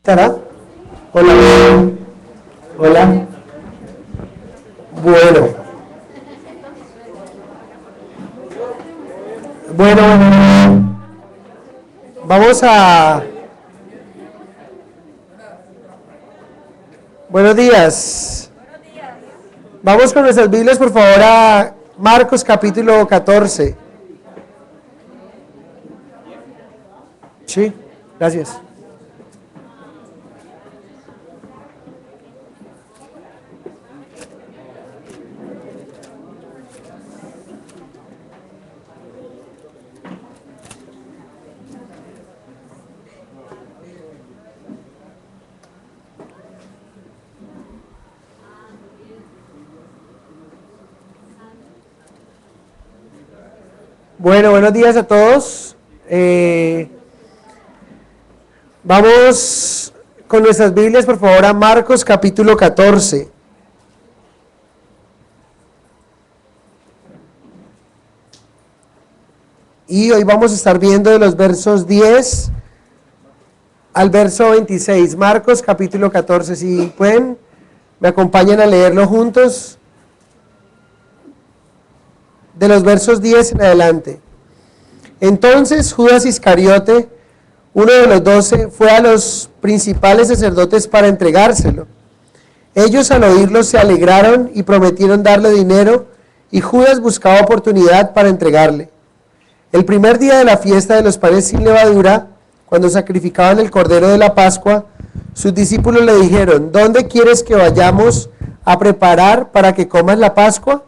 ¿Estará? Hola. Hola. Bueno. Bueno. Vamos a... Buenos días. Vamos con nuestras Biblias, por favor, a Marcos capítulo 14. Sí, gracias. Bueno, buenos días a todos. Vamos con nuestras Biblias, por favor, a Marcos capítulo 14. Y hoy vamos a estar viendo de los versos 10 al verso 26. Marcos capítulo 14. Si pueden, me acompañan a leerlo juntos. De los versos 10 en adelante. Entonces Judas Iscariote, uno de los 12, fue a los principales sacerdotes para entregárselo. Ellos al oírlo se alegraron y prometieron darle dinero, y Judas buscaba oportunidad para entregarle. El primer día de la fiesta de los panes sin levadura, cuando sacrificaban el cordero de la Pascua, sus discípulos le dijeron: ¿dónde quieres que vayamos a preparar para que comas la Pascua?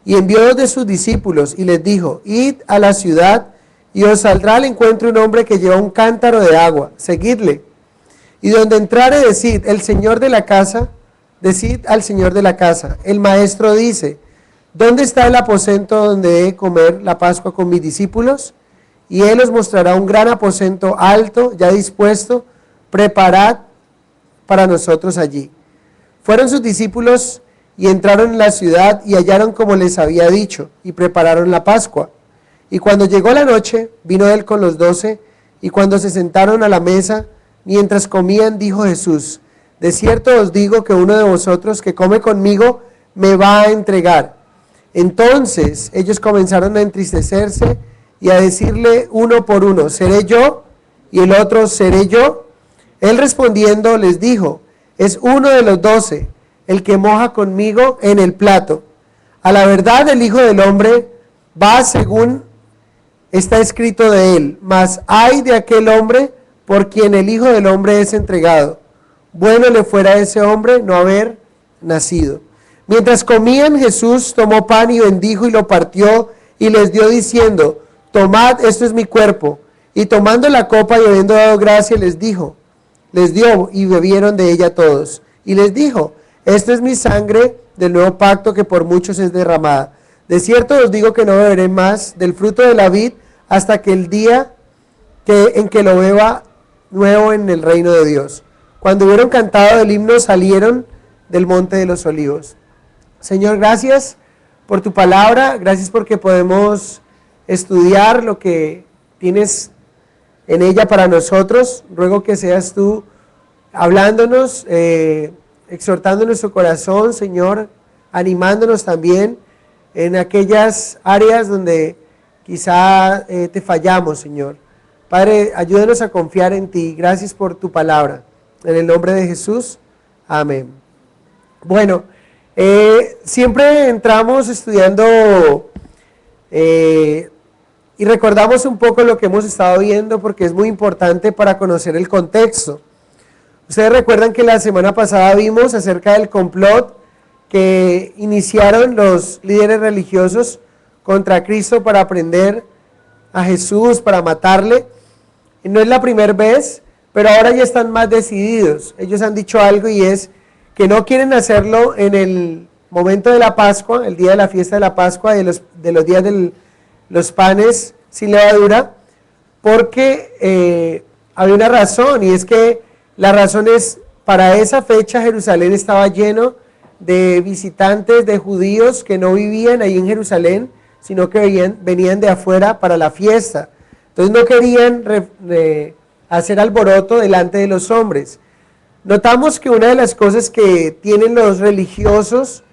Y envió dos de sus discípulos y les dijo: id a la ciudad y os saldrá al encuentro un hombre que lleva un cántaro de agua, seguidle. Y donde entrare, decid al Señor de la casa, el maestro dice: ¿dónde está el aposento donde he de comer la Pascua con mis discípulos? Y él os mostrará un gran aposento alto, ya dispuesto, preparad para nosotros allí. Fueron sus discípulos y entraron en la ciudad y hallaron como les había dicho, y prepararon la Pascua. Y cuando llegó la noche, vino él con los 12, y cuando se sentaron a la mesa, mientras comían, dijo Jesús: de cierto os digo que uno de vosotros que come conmigo me va a entregar. Entonces ellos comenzaron a entristecerse y a decirle uno por uno: ¿seré yo? Y el otro: ¿seré yo? Él respondiendo les dijo: es uno de los 12, el que moja conmigo en el plato. A la verdad, el Hijo del Hombre va según está escrito de él, mas ay de aquel hombre por quien el Hijo del Hombre es entregado. Bueno le fuera a ese hombre no haber nacido. Mientras comían, Jesús tomó pan y bendijo y lo partió y les dio diciendo: tomad, esto es mi cuerpo. Y tomando la copa y habiendo dado gracia, les dio y bebieron de ella todos. Y les dijo: esta es mi sangre del nuevo pacto que por muchos es derramada. De cierto os digo que no beberé más del fruto de la vid hasta que el día en que lo beba nuevo en el reino de Dios. Cuando hubieron cantado el himno, salieron del monte de los olivos. Señor, gracias por tu palabra, gracias porque podemos estudiar lo que tienes en ella para nosotros. Ruego que seas tú hablándonos, exhortando nuestro corazón, Señor, animándonos también en aquellas áreas donde quizá te fallamos, Señor. Padre, ayúdanos a confiar en ti. Gracias por tu palabra. En el nombre de Jesús, amén. Bueno, siempre entramos estudiando y recordamos un poco lo que hemos estado viendo porque es muy importante para conocer el contexto. Ustedes recuerdan que la semana pasada vimos acerca del complot que iniciaron los líderes religiosos contra Cristo para prender a Jesús, para matarle. Y no es la primera vez, pero ahora ya están más decididos. Ellos han dicho algo y es que no quieren hacerlo en el momento de la Pascua, el día de la fiesta de la Pascua, de los días de los panes sin levadura, porque había una razón, y es que la razón es, para esa fecha Jerusalén estaba lleno de visitantes, de judíos que no vivían ahí en Jerusalén, sino que venían de afuera para la fiesta. Entonces no querían hacer alboroto delante de los hombres. Notamos que una de las cosas que tienen los religiosos,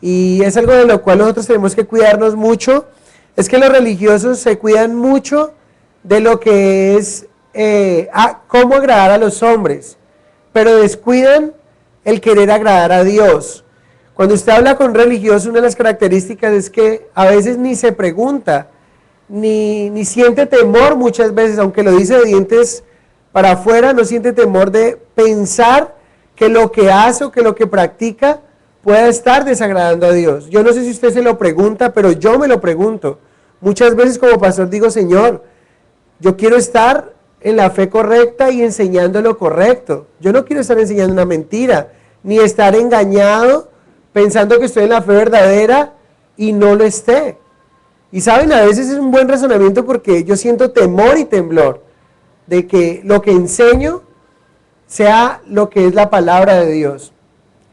y es algo de lo cual nosotros tenemos que cuidarnos mucho, es que los religiosos se cuidan mucho de lo que es cómo agradar a los hombres, pero descuidan el querer agradar a Dios. Cuando usted habla con religiosos, una de las características es que a veces ni se pregunta, ni siente temor muchas veces, aunque lo dice de dientes para afuera, no siente temor de pensar que lo que hace o que lo que practica pueda estar desagradando a Dios. Yo no sé si usted se lo pregunta, pero yo me lo pregunto. Muchas veces como pastor digo, Señor, yo quiero estar en la fe correcta y enseñando lo correcto. Yo no quiero estar enseñando una mentira, ni estar engañado pensando que estoy en la fe verdadera y no lo esté. Y saben, a veces es un buen razonamiento porque yo siento temor y temblor de que lo que enseño sea lo que es la palabra de Dios.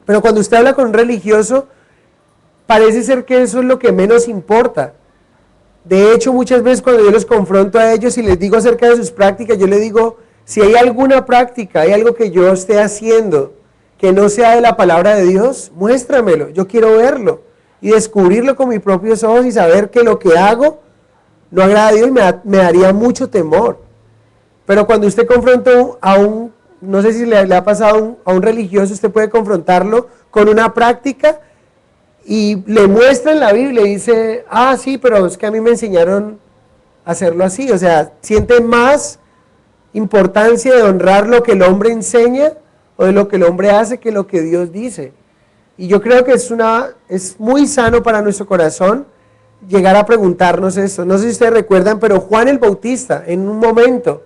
Pero cuando usted habla con un religioso, parece ser que eso es lo que menos importa. De hecho, muchas veces cuando yo los confronto a ellos y les digo acerca de sus prácticas, yo les digo, si hay alguna práctica, hay algo que yo esté haciendo que no sea de la palabra de Dios, muéstramelo, yo quiero verlo y descubrirlo con mis propios ojos y saber que lo que hago no agrada a Dios y me daría mucho temor. Pero cuando usted confronta a un, no sé si le ha pasado a un religioso, usted puede confrontarlo con una práctica y le muestra en la Biblia y dice, sí, pero es que a mí me enseñaron a hacerlo así. O sea, siente más importancia de honrar lo que el hombre enseña o de lo que el hombre hace que lo que Dios dice. Y yo creo que es muy sano para nuestro corazón llegar a preguntarnos esto. No sé si ustedes recuerdan, pero Juan el Bautista, en un momento,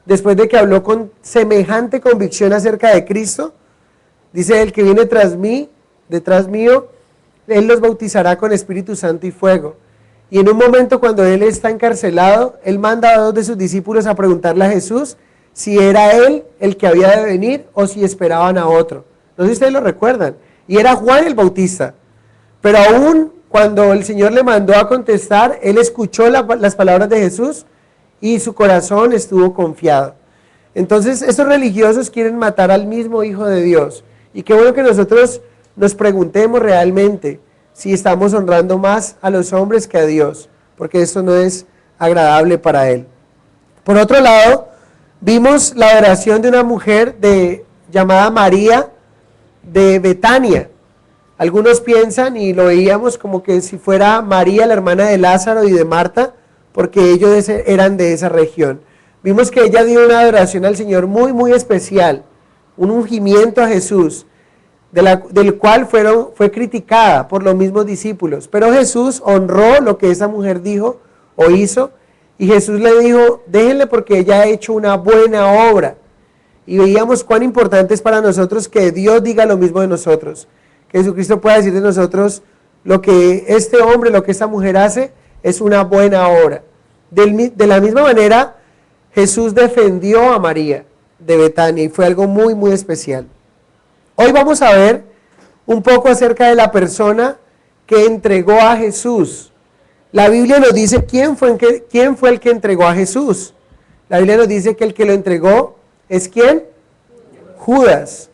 después de que habló con semejante convicción acerca de Cristo, dice, el que viene detrás mío, él los bautizará con Espíritu Santo y fuego. Y en un momento cuando él está encarcelado, él manda a 2 de sus discípulos a preguntarle a Jesús si era él el que había de venir o si esperaban a otro. No sé si ustedes lo recuerdan. Y era Juan el Bautista. Pero aún cuando el Señor le mandó a contestar, él escuchó las palabras de Jesús y su corazón estuvo confiado. Entonces, estos religiosos quieren matar al mismo Hijo de Dios. Y qué bueno que nosotros nos preguntemos realmente si estamos honrando más a los hombres que a Dios, porque esto no es agradable para Él. Por otro lado, vimos la oración de una mujer llamada María de Betania. Algunos piensan, y lo veíamos como que si fuera María, la hermana de Lázaro y de Marta, porque ellos eran de esa región. Vimos que ella dio una adoración al Señor muy, muy especial, un ungimiento a Jesús, del cual fue criticada por los mismos discípulos. Pero Jesús honró lo que esa mujer dijo o hizo, y Jesús le dijo, déjenle porque ella ha hecho una buena obra. Y veíamos cuán importante es para nosotros que Dios diga lo mismo de nosotros. Que Jesucristo pueda decir de nosotros, lo que este hombre, lo que esta mujer hace, es una buena obra. De la misma manera, Jesús defendió a María de Betania y fue algo muy, muy especial. Hoy vamos a ver un poco acerca de la persona que entregó a Jesús. La Biblia nos dice quién fue el que entregó a Jesús. La Biblia nos dice que el que lo entregó es ¿quién? Judas.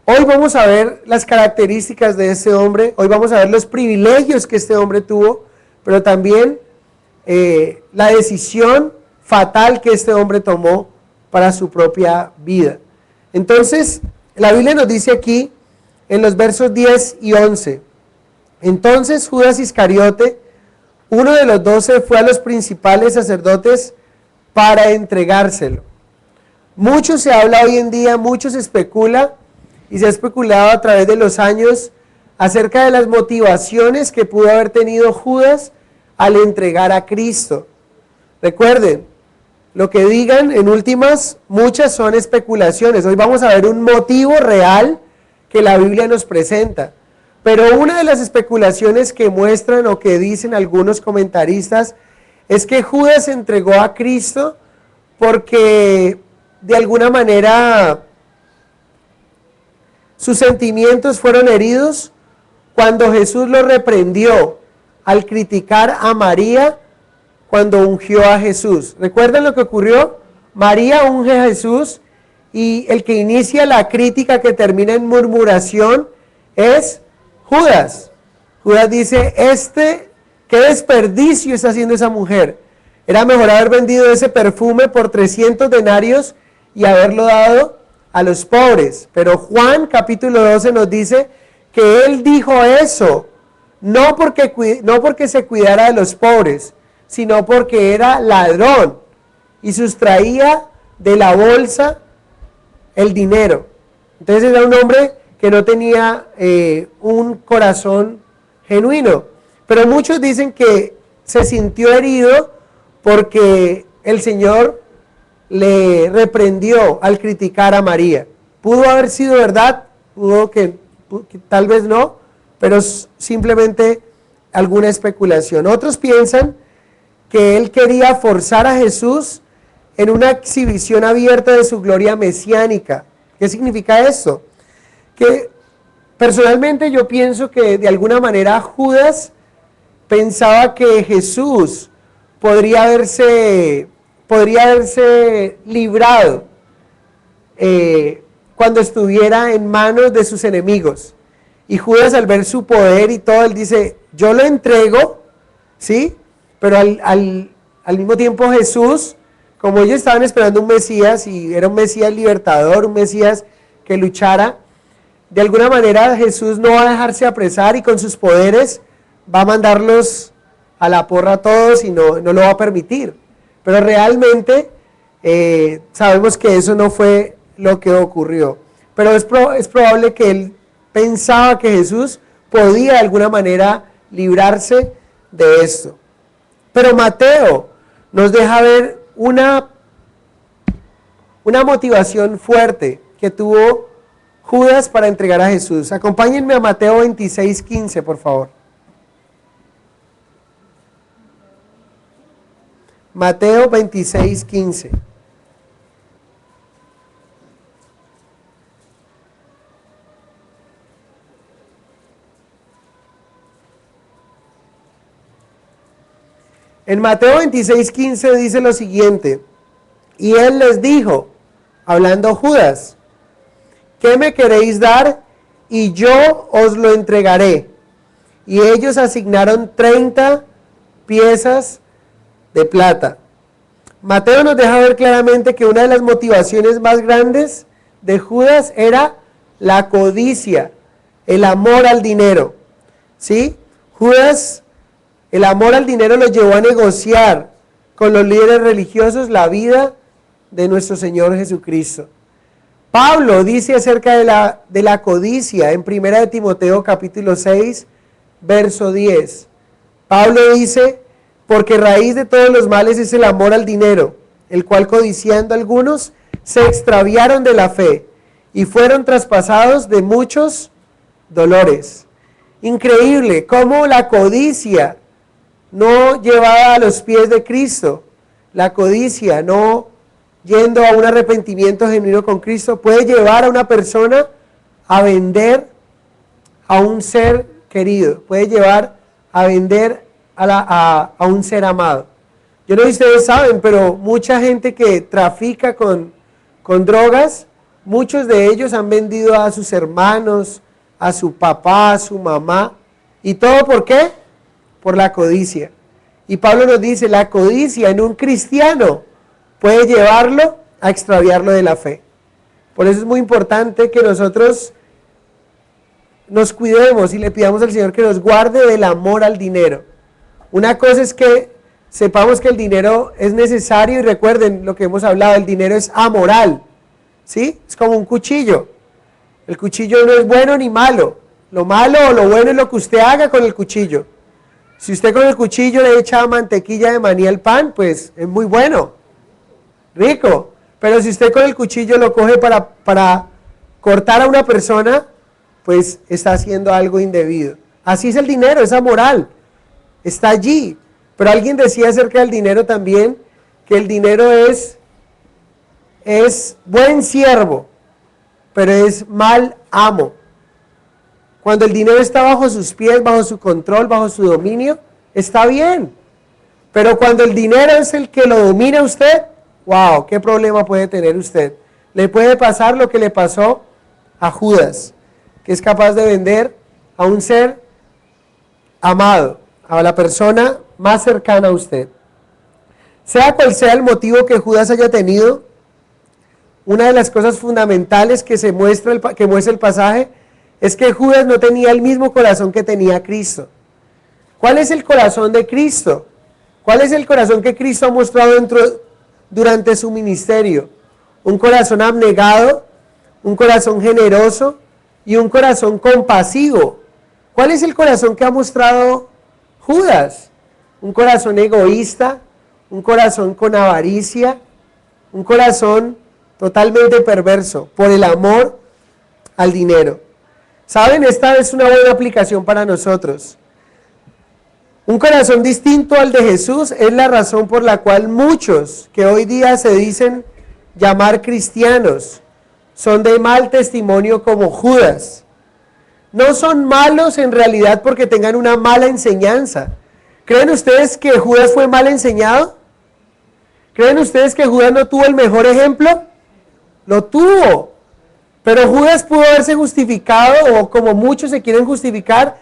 Hoy vamos a ver las características de este hombre, hoy vamos a ver los privilegios que este hombre tuvo, pero también la decisión fatal que este hombre tomó para su propia vida. Entonces, la Biblia nos dice aquí, en los versos 10 y 11, entonces Judas Iscariote, uno de los 12, fue a los principales sacerdotes para entregárselo. Mucho se habla hoy en día, mucho se especula, y se ha especulado a través de los años acerca de las motivaciones que pudo haber tenido Judas al entregar a Cristo. Recuerden, lo que digan en últimas, muchas son especulaciones. Hoy vamos a ver un motivo real que la Biblia nos presenta. Pero una de las especulaciones que muestran o que dicen algunos comentaristas es que Judas entregó a Cristo porque de alguna manera sus sentimientos fueron heridos cuando Jesús lo reprendió al criticar a María cuando ungió a Jesús. ¿Recuerdan lo que ocurrió? María unge a Jesús y el que inicia la crítica que termina en murmuración es Judas. Judas dice, qué desperdicio está haciendo esa mujer. Era mejor haber vendido ese perfume por 300 denarios y haberlo dado a los pobres. Pero Juan capítulo 12 nos dice que él dijo eso, no porque se cuidara de los pobres, sino porque era ladrón y sustraía de la bolsa el dinero. Entonces era un hombre que no tenía un corazón genuino. Pero muchos dicen que se sintió herido porque el Señor le reprendió al criticar a María. Pudo haber sido verdad, pudo que tal vez no, pero simplemente alguna especulación. Otros piensan que él quería forzar a Jesús en una exhibición abierta de su gloria mesiánica. ¿Qué significa esto? Que personalmente yo pienso que de alguna manera Judas pensaba que Jesús podría haberse librado cuando estuviera en manos de sus enemigos. Y Judas, al ver su poder y todo, él dice, yo lo entrego, ¿sí? Pero al mismo tiempo Jesús, como ellos estaban esperando un Mesías, y era un Mesías libertador, un Mesías que luchara, de alguna manera Jesús no va a dejarse apresar y con sus poderes va a mandarlos a la porra a todos y no lo va a permitir. Pero realmente sabemos que eso no fue lo que ocurrió. Pero es probable que él pensaba que Jesús podía de alguna manera librarse de esto. Pero Mateo nos deja ver una motivación fuerte que tuvo Judas para entregar a Jesús. Acompáñenme a Mateo 26:15, por favor. Mateo 26:15. En Mateo 26:15 dice lo siguiente, y él les dijo, hablando Judas, ¿qué me queréis dar? Y yo os lo entregaré. Y ellos asignaron 30 piezas de plata. Mateo nos deja ver claramente que una de las motivaciones más grandes de Judas era la codicia, el amor al dinero. ¿Sí? Judas, el amor al dinero lo llevó a negociar con los líderes religiosos la vida de nuestro Señor Jesucristo. Pablo dice acerca de la codicia en 1 de Timoteo capítulo 6, verso 10. Pablo dice, porque raíz de todos los males es el amor al dinero, el cual codiciando algunos se extraviaron de la fe y fueron traspasados de muchos dolores. Increíble cómo la codicia no llevada a los pies de Cristo, la codicia no yendo a un arrepentimiento genuino con Cristo, puede llevar a una persona a vender a un ser querido, puede llevar a vender a un ser amado. Yo no sé si ustedes saben, pero mucha gente que trafica con drogas, muchos de ellos han vendido a sus hermanos, a su papá, a su mamá. ¿Y todo por qué? Por la codicia. Y Pablo nos dice, la codicia en un cristiano puede llevarlo a extraviarlo de la fe. Por eso es muy importante que nosotros nos cuidemos y le pidamos al Señor que nos guarde del amor al dinero. Una cosa es que sepamos que el dinero es necesario y recuerden lo que hemos hablado, el dinero es amoral, ¿sí? Es como un cuchillo. El cuchillo no es bueno ni malo. Lo malo o lo bueno es lo que usted haga con el cuchillo. Si usted con el cuchillo le echa mantequilla de maní al pan, pues es muy bueno, rico. Pero si usted con el cuchillo lo coge para cortar a una persona, pues está haciendo algo indebido. Así es el dinero, es amoral, está allí. Pero alguien decía acerca del dinero también, que el dinero es buen siervo, pero es mal amo. Cuando el dinero está bajo sus pies, bajo su control, bajo su dominio, está bien. Pero cuando el dinero es el que lo domina a usted, wow, ¿qué problema puede tener usted? Le puede pasar lo que le pasó a Judas, que es capaz de vender a un ser amado, a la persona más cercana a usted. Sea cual sea el motivo que Judas haya tenido, una de las cosas fundamentales que muestra el pasaje es que Judas no tenía el mismo corazón que tenía Cristo. ¿Cuál es el corazón de Cristo? ¿Cuál es el corazón que Cristo ha mostrado durante su ministerio? Un corazón abnegado, un corazón generoso y un corazón compasivo. ¿Cuál es el corazón que ha mostrado Judas? Un corazón egoísta, un corazón con avaricia, un corazón totalmente perverso por el amor al dinero. ¿Saben? Esta es una buena aplicación para nosotros. Un corazón distinto al de Jesús es la razón por la cual muchos que hoy día se dicen llamar cristianos son de mal testimonio como Judas. No son malos en realidad porque tengan una mala enseñanza. ¿Creen ustedes que Judas fue mal enseñado? ¿Creen ustedes que Judas no tuvo el mejor ejemplo? Lo tuvo. Pero Judas pudo haberse justificado, o como muchos se quieren justificar,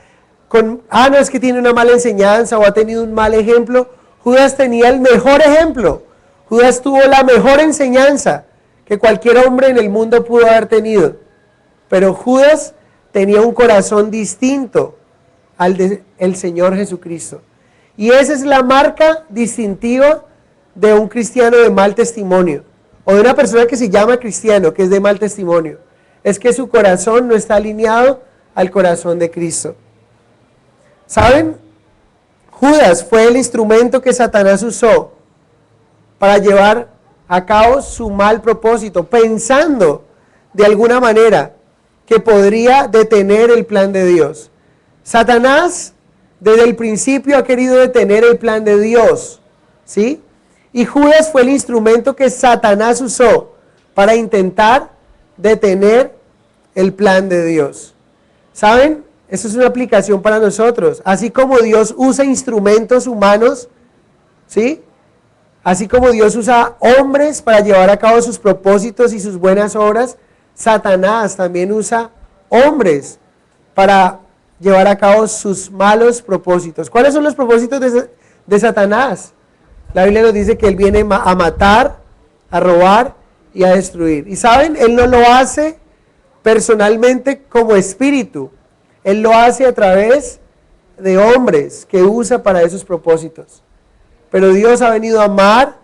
no es que tiene una mala enseñanza o ha tenido un mal ejemplo. Judas tenía el mejor ejemplo. Judas tuvo la mejor enseñanza que cualquier hombre en el mundo pudo haber tenido. Pero Judas tenía un corazón distinto al del Señor Jesucristo. Y esa es la marca distintiva de un cristiano de mal testimonio, o de una persona que se llama cristiano, que es de mal testimonio. Es que su corazón no está alineado al corazón de Cristo. ¿Saben? Judas fue el instrumento que Satanás usó para llevar a cabo su mal propósito, pensando de alguna manera que podría detener el plan de Dios. Satanás desde el principio ha querido detener el plan de Dios, ¿sí? Y Judas fue el instrumento que Satanás usó para intentar detener el plan de Dios. ¿Saben? Eso es una aplicación para nosotros. Así como Dios usa instrumentos humanos, ¿sí? Así como Dios usa hombres para llevar a cabo sus propósitos y sus buenas obras, Satanás también usa hombres para llevar a cabo sus malos propósitos. ¿Cuáles son los propósitos de Satanás? La Biblia nos dice que él viene a matar, a robar y a destruir. Y saben, él no lo hace personalmente como espíritu. Él lo hace a través de hombres que usa para esos propósitos. Pero Dios ha venido a amar,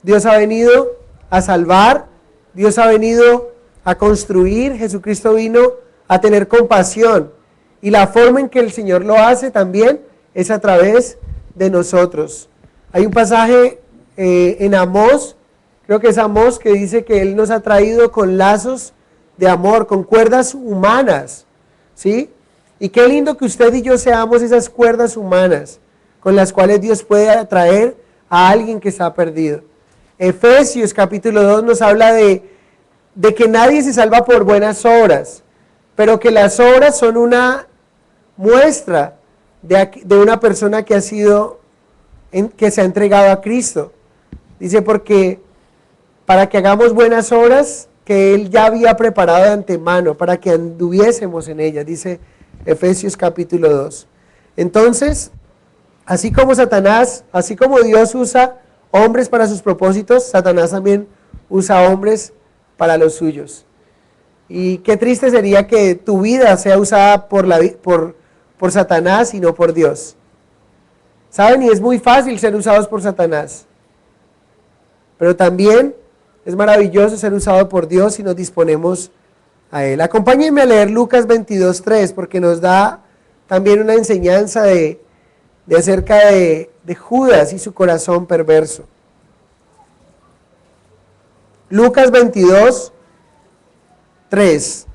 Dios ha venido a salvar, Dios ha venido a construir, Jesucristo vino a tener compasión. Y la forma en que el Señor lo hace también es a través de nosotros. Hay un pasaje en Amós, creo que es Amós, que dice que Él nos ha traído con lazos de amor, con cuerdas humanas, ¿sí? Y qué lindo que usted y yo seamos esas cuerdas humanas con las cuales Dios puede atraer a alguien que está perdido. Efesios capítulo 2 nos habla de que nadie se salva por buenas obras, pero que las obras son una muestra de una persona que se ha entregado a Cristo. Dice, porque para que hagamos buenas obras que Él ya había preparado de antemano, para que anduviésemos en ellas, dice Efesios capítulo 2. Entonces, así como Dios usa hombres para sus propósitos, Satanás también usa hombres para los suyos. Y qué triste sería que tu vida sea usada por Satanás y no por Dios. ¿Saben? Y es muy fácil ser usados por Satanás. Pero también es maravilloso ser usado por Dios si nos disponemos a Él. Acompáñenme a leer Lucas 22:3 porque nos da también una enseñanza de acerca de Judas y su corazón perverso. Lucas 22:3.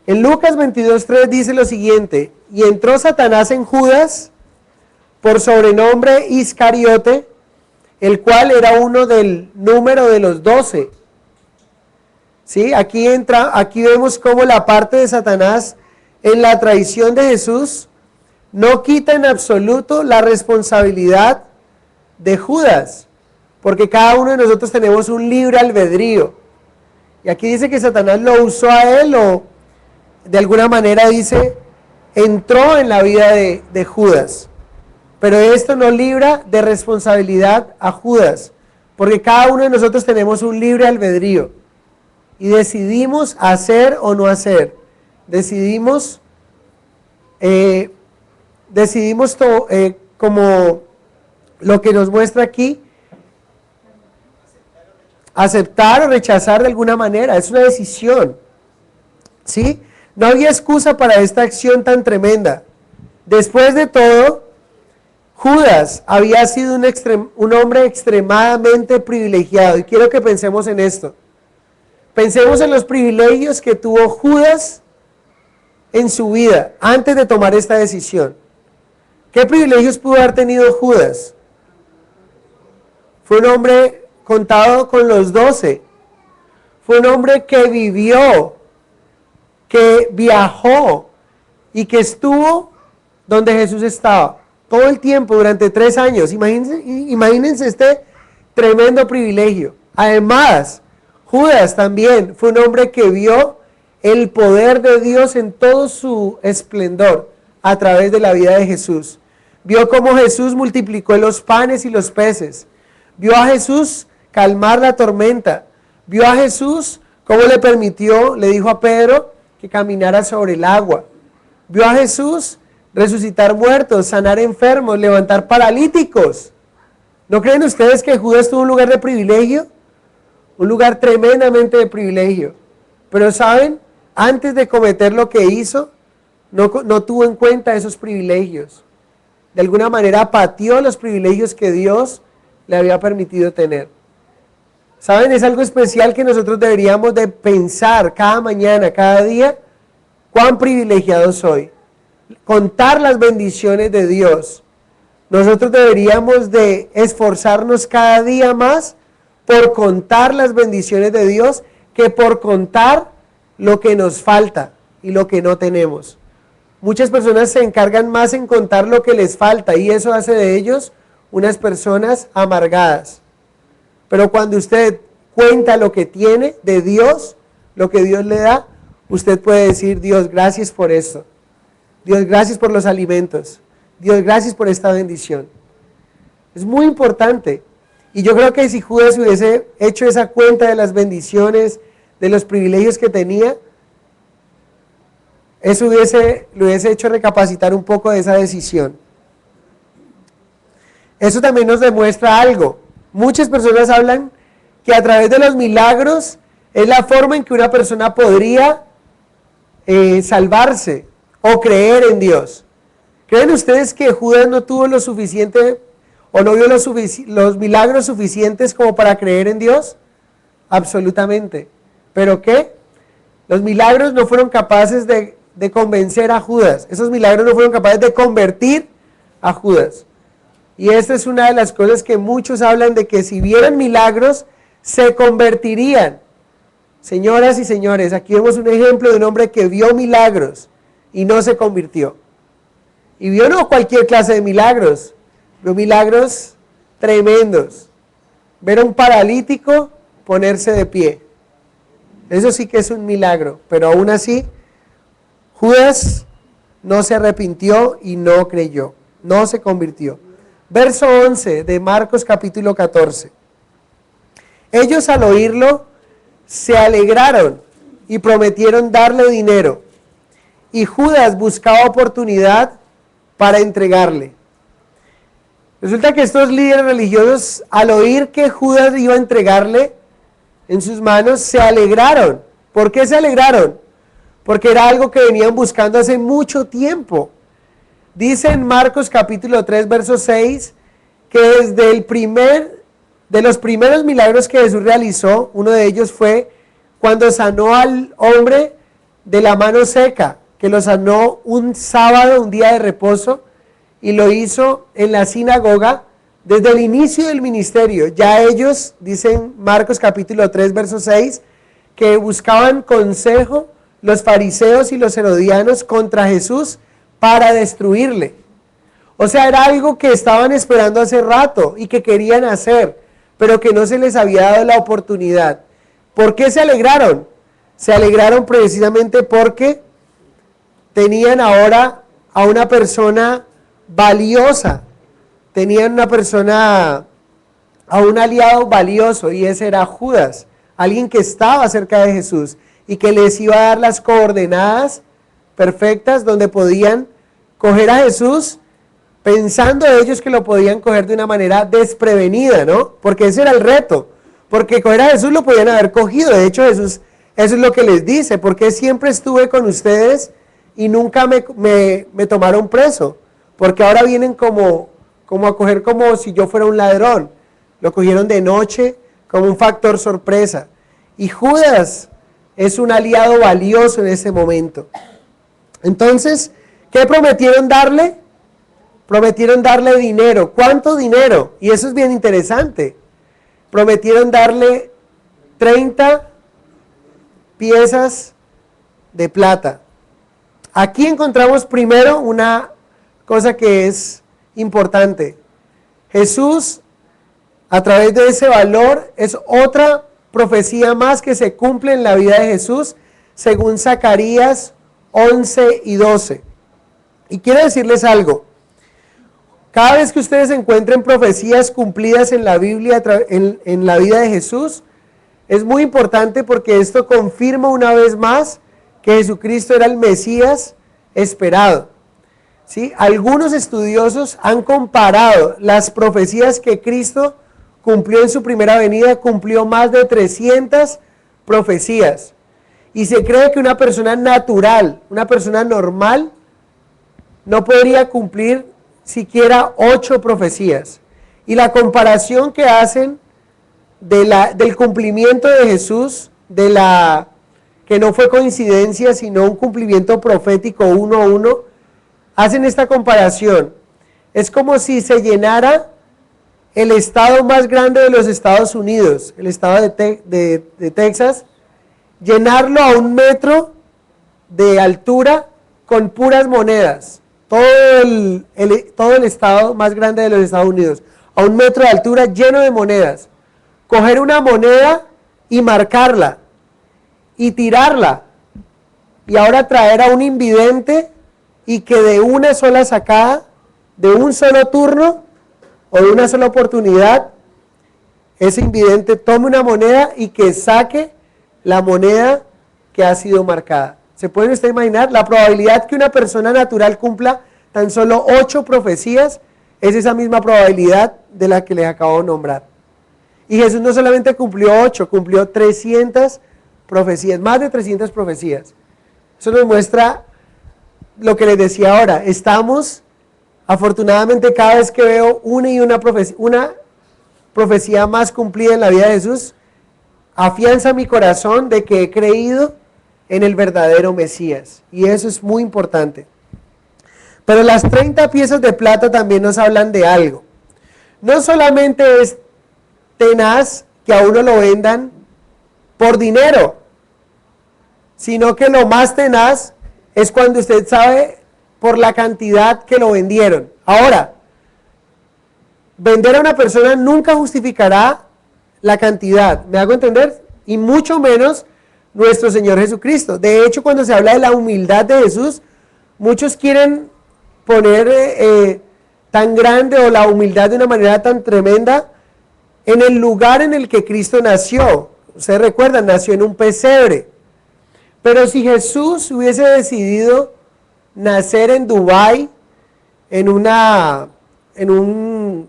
En Lucas 22:3 dice lo siguiente: y entró Satanás en Judas, por sobrenombre Iscariote, el cual era uno del número de los 12. ¿Sí? Aquí vemos cómo la parte de Satanás en la traición de Jesús no quita en absoluto la responsabilidad de Judas, porque cada uno de nosotros tenemos un libre albedrío. Y aquí dice que Satanás lo usó a él, o de alguna manera dice, entró en la vida de Judas. Pero esto no libra de responsabilidad a Judas, porque cada uno de nosotros tenemos un libre albedrío y decidimos hacer o no hacer. Decidimos como lo que nos muestra aquí, aceptar o rechazar de alguna manera. Es una decisión, ¿sí? No había excusa para esta acción tan tremenda. Después de todo, Judas había sido un hombre extremadamente privilegiado, y quiero que pensemos en esto. Pensemos en los privilegios que tuvo Judas en su vida antes de tomar esta decisión. ¿Qué privilegios pudo haber tenido Judas? Fue un hombre contado con los 12. Fue un hombre que vivió, que viajó y que estuvo donde Jesús estaba todo el tiempo durante 3 años. Imagínense este tremendo privilegio. Además, Judas también fue un hombre que vio el poder de Dios en todo su esplendor a través de la vida de Jesús. Vio cómo Jesús multiplicó los panes y los peces. Vio a Jesús calmar la tormenta. Vio a Jesús cómo le dijo a Pedro que caminara sobre el agua. Vio a Jesús resucitar muertos, sanar enfermos, levantar paralíticos. ¿No creen ustedes que Judas tuvo un lugar de privilegio? Un lugar tremendamente de privilegio. Pero ¿saben? Antes de cometer lo que hizo, no tuvo en cuenta esos privilegios. De alguna manera pateó los privilegios que Dios le había permitido tener. ¿Saben? Es algo especial que nosotros deberíamos de pensar cada mañana, cada día, cuán privilegiado soy. Contar las bendiciones de Dios. Nosotros deberíamos de esforzarnos cada día más por contar las bendiciones de Dios que por contar lo que nos falta y lo que no tenemos. Muchas personas se encargan más en contar lo que les falta y eso hace de ellos unas personas amargadas. Pero cuando usted cuenta lo que tiene de Dios, lo que Dios le da, usted puede decir: Dios, gracias por esto. Dios, gracias por los alimentos. Dios, gracias por esta bendición. Es muy importante. Y yo creo que si Judas hubiese hecho esa cuenta de las bendiciones, de los privilegios que tenía, eso le hubiese hecho recapacitar un poco de esa decisión. Eso también nos demuestra algo. Muchas personas hablan que a través de los milagros es la forma en que una persona podría salvarse o creer en Dios. ¿Creen ustedes que Judas no tuvo lo suficiente o no vio los milagros suficientes como para creer en Dios? Absolutamente. ¿Pero qué? Los milagros no fueron capaces de convencer a Judas. Esos milagros no fueron capaces de convertir a Judas. Y esta es una de las cosas que muchos hablan, de que si vieran milagros, se convertirían. Señoras y señores, aquí vemos un ejemplo de un hombre que vio milagros y no se convirtió. Y vio no cualquier clase de milagros, vio milagros tremendos. Ver a un paralítico ponerse de pie. Eso sí que es un milagro, pero aún así, Judas no se arrepintió y no creyó, no se convirtió. Verso 11 de Marcos capítulo 14. Ellos al oírlo se alegraron y prometieron darle dinero. Y Judas buscaba oportunidad para entregarle. Resulta que estos líderes religiosos, al oír que Judas iba a entregarle en sus manos, se alegraron. ¿Por qué se alegraron? Porque era algo que venían buscando hace mucho tiempo. Dice en Marcos capítulo 3, verso 6, que desde de los primeros milagros que Jesús realizó, uno de ellos fue cuando sanó al hombre de la mano seca, que lo sanó un sábado, un día de reposo, y lo hizo en la sinagoga desde el inicio del ministerio. Ya ellos, dicen Marcos capítulo 3, verso 6, que buscaban consejo los fariseos y los herodianos contra Jesús para destruirle. O sea, era algo que estaban esperando hace rato y que querían hacer, pero que no se les había dado la oportunidad. ¿Por qué se alegraron? Se alegraron precisamente porque tenían ahora a una persona valiosa, tenían una persona, a un aliado valioso, y ese era Judas, alguien que estaba cerca de Jesús y que les iba a dar las coordenadas perfectas donde podían coger a Jesús, pensando ellos que lo podían coger de una manera desprevenida, ¿no? Porque ese era el reto, porque coger a Jesús lo podían haber cogido. De hecho, Jesús, eso es lo que les dice: porque siempre estuve con ustedes y nunca me tomaron preso, porque ahora vienen como a coger como si yo fuera un ladrón. Lo cogieron de noche como un factor sorpresa. Y Judas es un aliado valioso en ese momento. Entonces, ¿qué prometieron darle? Prometieron darle dinero. ¿Cuánto dinero? Y eso es bien interesante. Prometieron darle 30 piezas de plata. Aquí encontramos primero una cosa que es importante. Jesús, a través de ese valor, es otra profecía más que se cumple en la vida de Jesús, según Zacarías 11 y 12. Y quiero decirles algo. Cada vez que ustedes encuentren profecías cumplidas en la Biblia, en la vida de Jesús, es muy importante, porque esto confirma una vez más que Jesucristo era el Mesías esperado. ¿Sí? Algunos estudiosos han comparado las profecías que Cristo cumplió en su primera venida. Cumplió más de 300 profecías. Y se cree que una persona natural, una persona normal, no podría cumplir siquiera 8 profecías. Y la comparación que hacen del cumplimiento de Jesús, que no fue coincidencia, sino un cumplimiento profético uno a uno, hacen esta comparación. Es como si se llenara el estado más grande de los Estados Unidos, el estado de Texas, llenarlo a 1 metro de altura con puras monedas. Todo el estado más grande de los Estados Unidos, a 1 metro de altura, lleno de monedas. Coger una moneda y marcarla y tirarla, y ahora traer a un invidente y que de una sola sacada, de un solo turno o de una sola oportunidad, ese invidente tome una moneda y que saque la moneda que ha sido marcada. ¿Se pueden ustedes imaginar? La probabilidad que una persona natural cumpla tan solo 8 profecías es esa misma probabilidad de la que les acabo de nombrar. Y Jesús no solamente cumplió 8, cumplió 300 profecías, más de 300 profecías. Eso nos muestra lo que les decía ahora. Estamos, afortunadamente, cada vez que veo una profecía más cumplida en la vida de Jesús, afianza mi corazón de que he creído en el verdadero Mesías. Y eso es muy importante. Pero las 30 piezas de plata también nos hablan de algo. No solamente es tenaz que a uno lo vendan por dinero, sino que lo más tenaz es cuando usted sabe por la cantidad que lo vendieron. Ahora, vender a una persona nunca justificará la cantidad, ¿me hago entender? Y mucho menos nuestro Señor Jesucristo. De hecho, cuando se habla de la humildad de Jesús, muchos quieren poner tan grande, o la humildad de una manera tan tremenda, en el lugar en el que Cristo nació. Ustedes recuerdan, nació en un pesebre. Pero si Jesús hubiese decidido nacer en Dubái, en un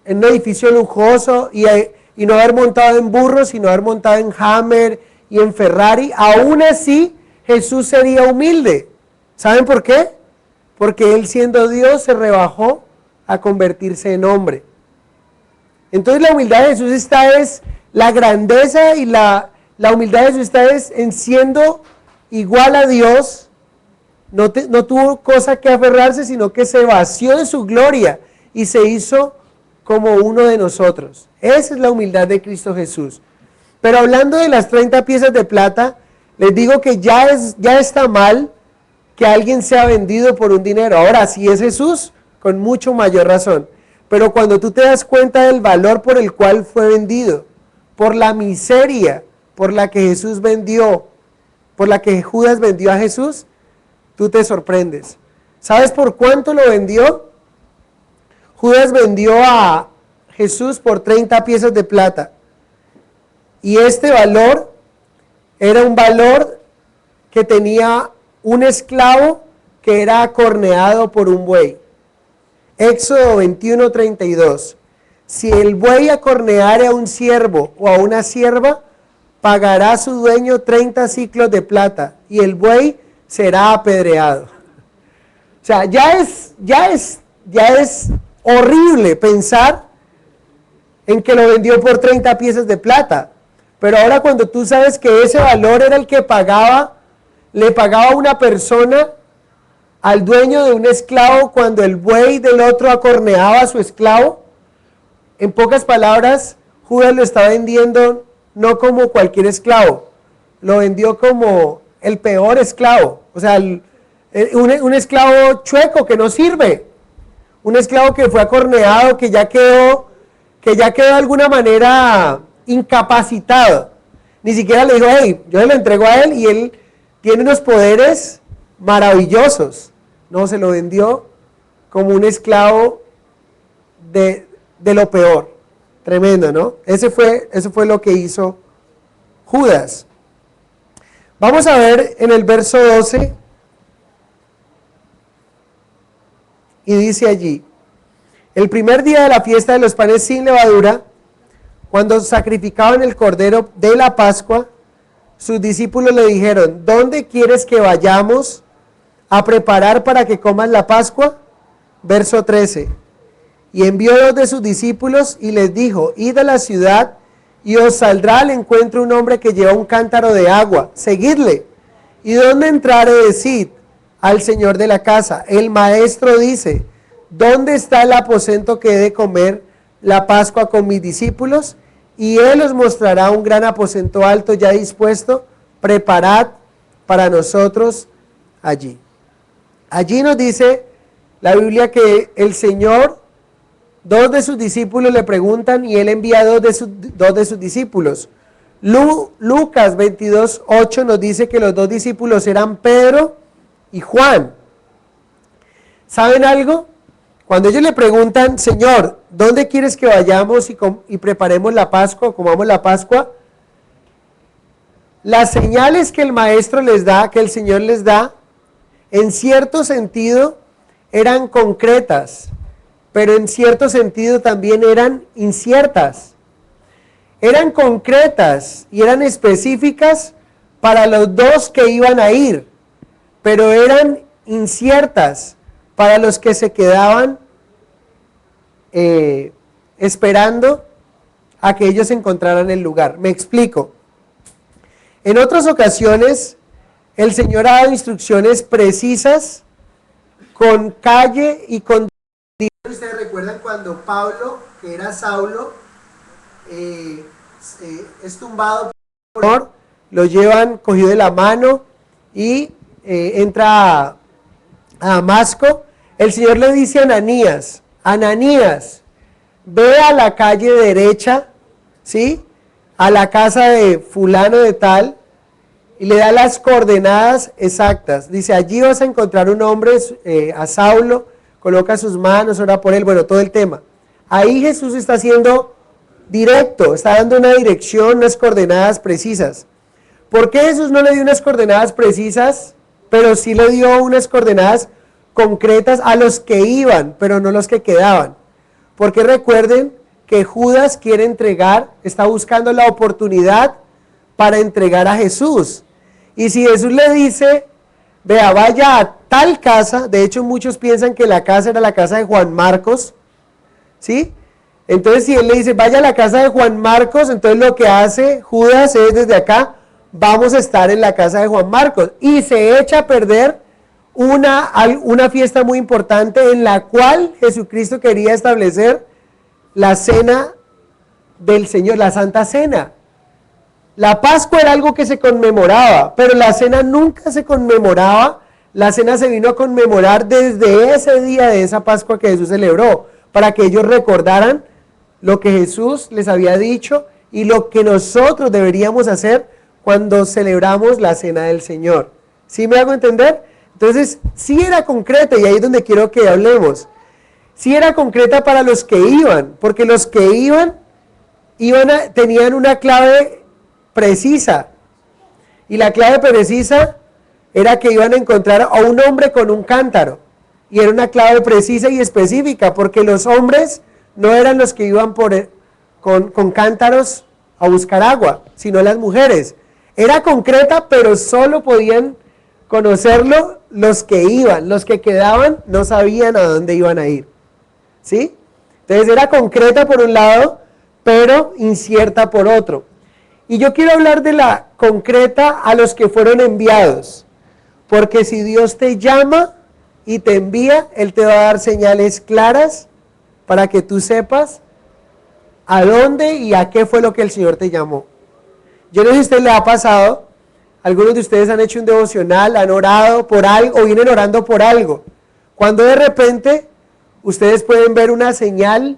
edificio lujoso, y no haber montado en burros, sino haber montado en Hammer y en Ferrari, aún así Jesús sería humilde. ¿Saben por qué? Porque Él, siendo Dios, se rebajó a convertirse en hombre. Entonces la humildad de Jesús es la grandeza, y la humildad de Jesús es en siendo igual a Dios, no tuvo cosa que aferrarse, sino que se vació de su gloria y se hizo como uno de nosotros. Esa es la humildad de Cristo Jesús. Pero hablando de las 30 piezas de plata, les digo que ya está mal que alguien sea vendido por un dinero. Ahora, si es Jesús, con mucho mayor razón. Pero cuando tú te das cuenta del valor por el cual fue vendido, por la miseria por la que Jesús vendió, por la que Judas vendió a Jesús, tú te sorprendes. ¿Sabes por cuánto lo vendió? Judas vendió a Jesús por 30 piezas de plata. Y este valor era un valor que tenía un esclavo que era acorneado por un buey. Éxodo 21:32. Si el buey acorneare a un siervo o a una sierva, pagará su dueño 30 siclos de plata y el buey será apedreado. O sea, ya es horrible pensar en que lo vendió por 30 piezas de plata. Pero ahora cuando tú sabes que ese valor era el que le pagaba una persona al dueño de un esclavo cuando el buey del otro acorneaba a su esclavo, en pocas palabras, Judas lo está vendiendo no como cualquier esclavo, lo vendió como el peor esclavo, o sea, un esclavo chueco que no sirve, un esclavo que fue acorneado, que ya quedó de alguna manera incapacitado. Ni siquiera le dijo, hey, yo se lo entrego a él y él tiene unos poderes maravillosos. No, se lo vendió como un esclavo de lo peor. Tremendo, ¿no? Eso fue lo que hizo Judas. Vamos a ver en el verso 12. Y dice allí, el primer día de la fiesta de los panes sin levadura, cuando sacrificaban el cordero de la Pascua, sus discípulos le dijeron, ¿dónde quieres que vayamos a preparar para que comas la Pascua? Verso 13. Y envió 2 de sus discípulos y les dijo, id a la ciudad y os saldrá al encuentro un hombre que lleva un cántaro de agua, seguidle. Y donde entrare decid al señor de la casa, el maestro dice, ¿dónde está el aposento que he de comer la Pascua con mis discípulos? Y él os mostrará un gran aposento alto ya dispuesto, preparad para nosotros allí. Allí nos dice la Biblia que el Señor, 2 de sus discípulos le preguntan y él envía 2 de sus discípulos. Lucas 22:8 nos dice que los 2 discípulos eran Pedro y Juan. ¿Saben algo? Cuando ellos le preguntan, Señor, ¿dónde quieres que vayamos y preparemos la Pascua, comamos la Pascua? Las señales que el maestro les da, que el Señor les da, en cierto sentido eran concretas, pero en cierto sentido también eran inciertas. Eran concretas y eran específicas para los 2 que iban a ir, pero eran inciertas para los que se quedaban esperando a que ellos encontraran el lugar. Me explico. En otras ocasiones, el Señor ha dado instrucciones precisas, con calle y con... Ustedes recuerdan cuando Pablo, que era Saulo, es tumbado por el Señor, lo llevan cogido de la mano y entra a Damasco. El Señor le dice a Ananías, Ananías, ve a la calle derecha, ¿sí? A la casa de fulano de tal, y le da las coordenadas exactas. Dice, allí vas a encontrar un hombre, a Saulo, coloca sus manos, ora por él, bueno, todo el tema. Ahí Jesús está siendo directo, está dando una dirección, unas coordenadas precisas. ¿Por qué Jesús no le dio unas coordenadas precisas, pero sí le dio unas coordenadas concretas a los que iban, pero no los que quedaban? Porque recuerden que Judas quiere entregar, está buscando la oportunidad para entregar a Jesús. Y si Jesús le dice, vea, vaya a tal casa, de hecho muchos piensan que la casa era la casa de Juan Marcos, ¿sí? Entonces si él le dice, vaya a la casa de Juan Marcos, entonces lo que hace Judas es desde acá, vamos a estar en la casa de Juan Marcos. Y se echa a perder una fiesta muy importante en la cual Jesucristo quería establecer la cena del Señor, la Santa Cena. La Pascua era algo que se conmemoraba, pero la cena nunca se conmemoraba La cena se vino a conmemorar desde ese día de esa Pascua que Jesús celebró, para que ellos recordaran lo que Jesús les había dicho y lo que nosotros deberíamos hacer cuando celebramos la cena del Señor. ¿Sí me hago entender? Entonces, sí era concreta, y ahí es donde quiero que hablemos. Sí era concreta para los que iban, porque los que iban tenían una clave precisa. Y la clave precisa era que iban a encontrar a un hombre con un cántaro. Y era una clave precisa y específica, porque los hombres no eran los que iban con cántaros a buscar agua, sino las mujeres. Era concreta, pero solo podían conocerlo los que iban. Los que quedaban no sabían a dónde iban a ir. ¿Sí? Entonces era concreta por un lado, pero incierta por otro. Y yo quiero hablar de la concreta a los que fueron enviados. Porque si Dios te llama y te envía, Él te va a dar señales claras para que tú sepas a dónde y a qué fue lo que el Señor te llamó. Yo no sé si a usted le ha pasado, algunos de ustedes han hecho un devocional, han orado por algo o vienen orando por algo. Cuando de repente ustedes pueden ver una señal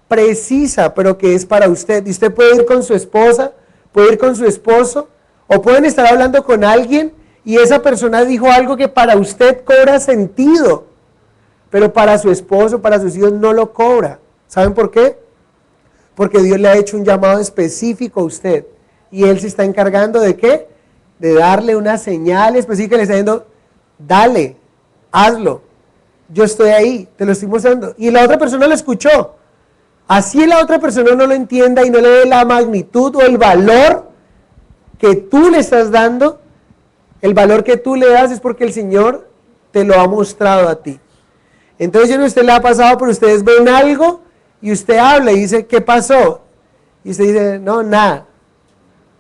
precisa, pero que es para usted. Y usted puede ir con su esposa, puede ir con su esposo, o pueden estar hablando con alguien y esa persona dijo algo que para usted cobra sentido, pero para su esposo, para sus hijos no lo cobra. ¿Saben por qué? Porque Dios le ha hecho un llamado específico a usted. Y Él se está encargando de ¿qué? De darle una señal específica, le está diciendo, dale, hazlo. Yo estoy ahí, te lo estoy mostrando. Y la otra persona lo escuchó. Así la otra persona no lo entienda y no le dé la magnitud o el valor que tú le estás dando, el valor que tú le das es porque el Señor te lo ha mostrado a ti. Entonces yo no sé si usted le ha pasado, pero ustedes ven algo y usted habla y dice, ¿qué pasó? Y usted dice, no, nada.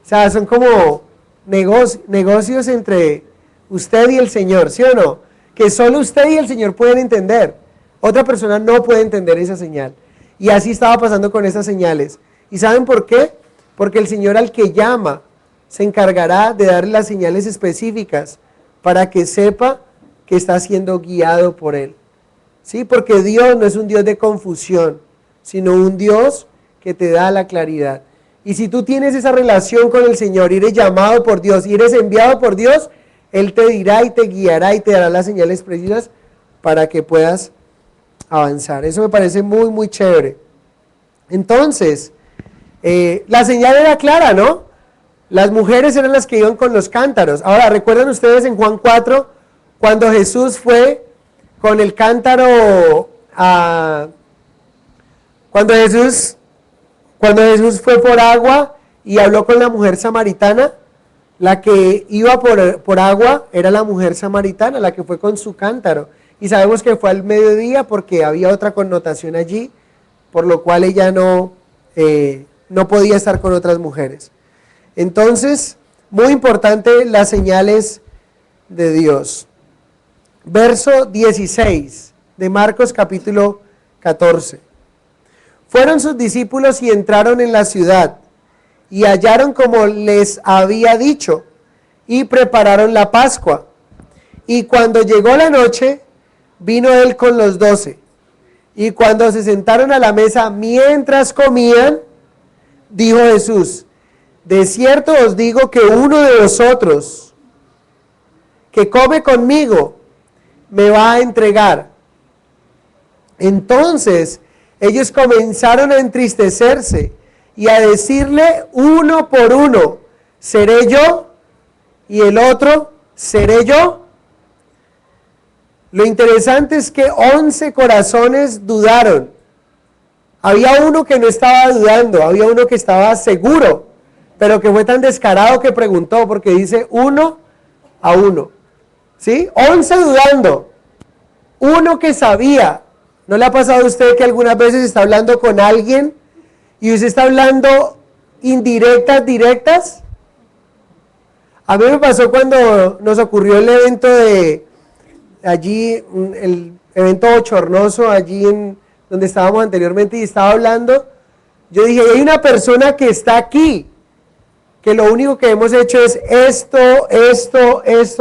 O sea, son como negocios entre usted y el Señor, ¿sí o no? Que solo usted y el Señor pueden entender. Otra persona no puede entender esa señal. Y así estaba pasando con esas señales. ¿Y saben por qué? Porque el Señor al que llama se encargará de darle las señales específicas para que sepa que está siendo guiado por Él. ¿Sí? Porque Dios no es un Dios de confusión, sino un Dios que te da la claridad. Y si tú tienes esa relación con el Señor, y eres llamado por Dios, y eres enviado por Dios, Él te dirá y te guiará y te dará las señales precisas para que puedas avanzar. Eso me parece muy, muy chévere. Entonces, la señal era clara, ¿no? Las mujeres eran las que iban con los cántaros. Ahora, ¿recuerdan ustedes en Juan 4, cuando Jesús fue con el cántaro cuando Jesús fue por agua y habló con la mujer samaritana? La que iba por agua era la mujer samaritana, la que fue con su cántaro. Y sabemos que fue al mediodía porque había otra connotación allí, por lo cual ella no podía estar con otras mujeres. Entonces, muy importante las señales de Dios. Verso 16 de Marcos capítulo 14. Fueron sus discípulos y entraron en la ciudad y hallaron como les había dicho y prepararon la Pascua. Y cuando llegó la noche, vino él con los 12. Y cuando se sentaron a la mesa mientras comían, dijo Jesús, de cierto os digo que uno de vosotros que come conmigo me va a entregar. Entonces ellos comenzaron a entristecerse y a decirle uno por uno, ¿seré yo? Y el otro, ¿seré yo? Lo interesante es que 11 corazones dudaron. Había uno que no estaba dudando, había uno que estaba seguro, pero que fue tan descarado que preguntó, porque dice 1 a 1. ¿Sí? 11 dudando, uno que sabía. ¿No le ha pasado a usted que algunas veces está hablando con alguien y usted está hablando indirectas, directas? A mí me pasó cuando nos ocurrió el evento de allí, el evento bochornoso allí donde estábamos anteriormente y estaba hablando. Yo dije, hay una persona que está aquí, que lo único que hemos hecho es esto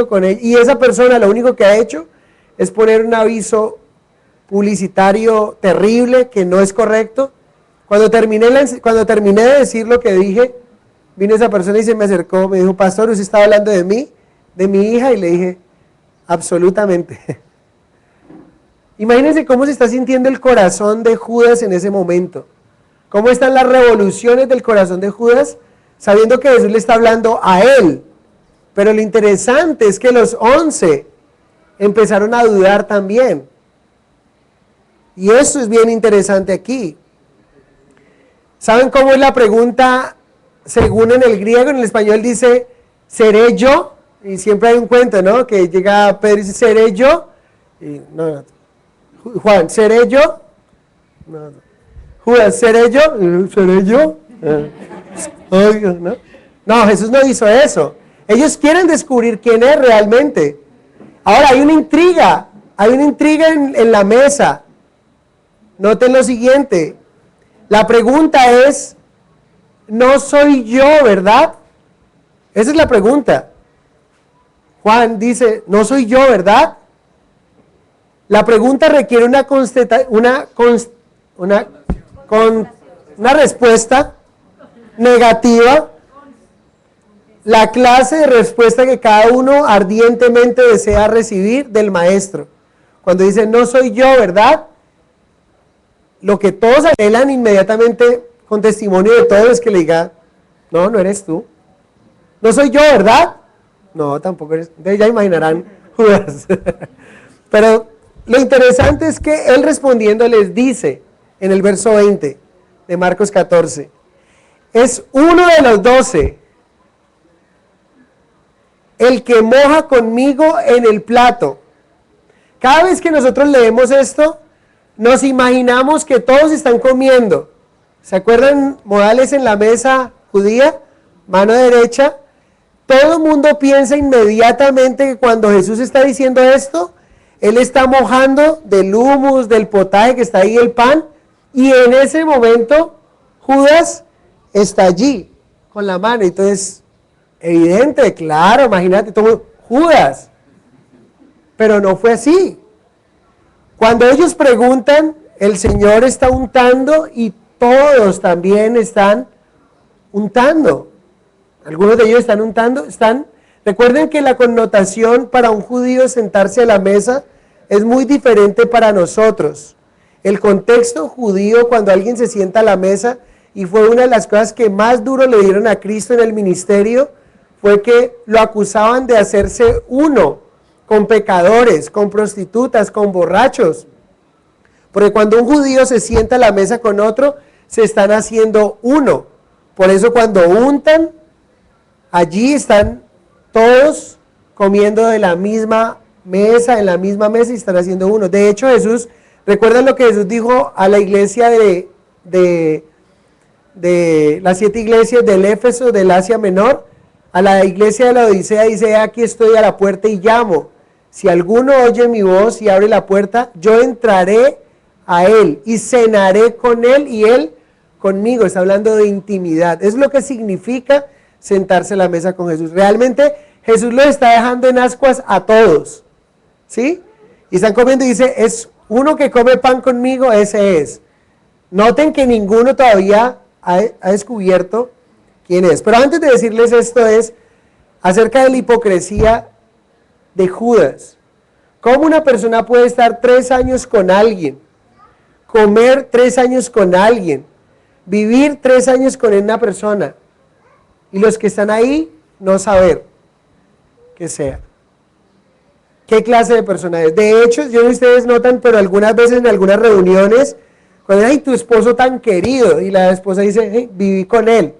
con él. Y esa persona lo único que ha hecho es poner un aviso publicitario terrible que no es correcto. Cuando terminé de decir lo que dije, vino esa persona y se me acercó, me dijo, pastor, ¿usted estaba hablando de mí, de mi hija? Y le dije, absolutamente. Imagínense cómo se está sintiendo el corazón de Judas en ese momento. Cómo están las revoluciones del corazón de Judas, sabiendo que Jesús le está hablando a él. Pero lo interesante es que los 11 empezaron a dudar también. Y eso es bien interesante aquí. ¿Saben cómo es la pregunta? Según en el griego, en el español dice, ¿seré yo? Y siempre hay un cuento, ¿no? Que llega Pedro y dice, ¿seré yo? Y no. Juan, ¿seré yo? No. Judas, ¿seré yo? ¿Seré yo? Oiga, ¿no? No, Jesús no hizo eso. Ellos quieren descubrir quién es realmente. Ahora hay una intriga en la mesa. Noten lo siguiente. La pregunta es, no soy yo, ¿verdad? Esa es la pregunta. Juan dice, no soy yo, ¿verdad? La pregunta requiere una respuesta negativa, la clase de respuesta que cada uno ardientemente desea recibir del maestro. Cuando dice, no soy yo, ¿verdad? Lo que todos anhelan inmediatamente con testimonio de todos es que le diga, no, no eres tú. No soy yo, ¿verdad? No, tampoco eres. Entonces ya imaginarán Judas. Pero lo interesante es que él respondiendo les dice en el verso 20 de Marcos 14, es uno de los 12, el que moja conmigo en el plato. Cada vez que nosotros leemos esto, nos imaginamos que todos están comiendo. ¿Se acuerdan modales en la mesa judía? Mano derecha. Todo el mundo piensa inmediatamente que cuando Jesús está diciendo esto, Él está mojando del hummus, del potaje que está ahí, el pan, y en ese momento Judas está allí con la mano. Entonces, evidente, claro, imagínate, todo, Judas. Pero no fue así. Cuando ellos preguntan, el Señor está untando y todos también están untando. Algunos de ellos están untando, recuerden que la connotación para un judío sentarse a la mesa es muy diferente para nosotros. El contexto judío cuando alguien se sienta a la mesa, y fue una de las cosas que más duro le dieron a Cristo en el ministerio, fue que lo acusaban de hacerse uno con pecadores, con prostitutas, con borrachos. Porque cuando un judío se sienta a la mesa con otro, se están haciendo uno. Por eso cuando untan, allí están todos comiendo de la misma mesa, en la misma mesa, y están haciendo uno. De hecho, Jesús, ¿recuerdan lo que Jesús dijo a la iglesia de las 7 iglesias del Éfeso, del Asia Menor? A la iglesia de la Odisea dice, aquí estoy a la puerta y llamo. Si alguno oye mi voz y abre la puerta, yo entraré a él y cenaré con él y él conmigo. Está hablando de intimidad. Es lo que significa sentarse a la mesa con Jesús. Realmente Jesús lo está dejando en ascuas a todos, ¿sí? Y están comiendo y dice, es uno que come pan conmigo, ese es. Noten que ninguno todavía ha descubierto quién es. Pero antes de decirles esto es acerca de la hipocresía de Judas. ¿Cómo una persona puede estar 3 años con alguien, comer 3 años con alguien, vivir 3 años con una persona, y los que están ahí no saber qué sea? ¿Qué clase de persona es? De hecho, yo no sé si ustedes notan, pero algunas veces en algunas reuniones, cuando ay, tu esposo tan querido, y la esposa dice, hey, viví con él.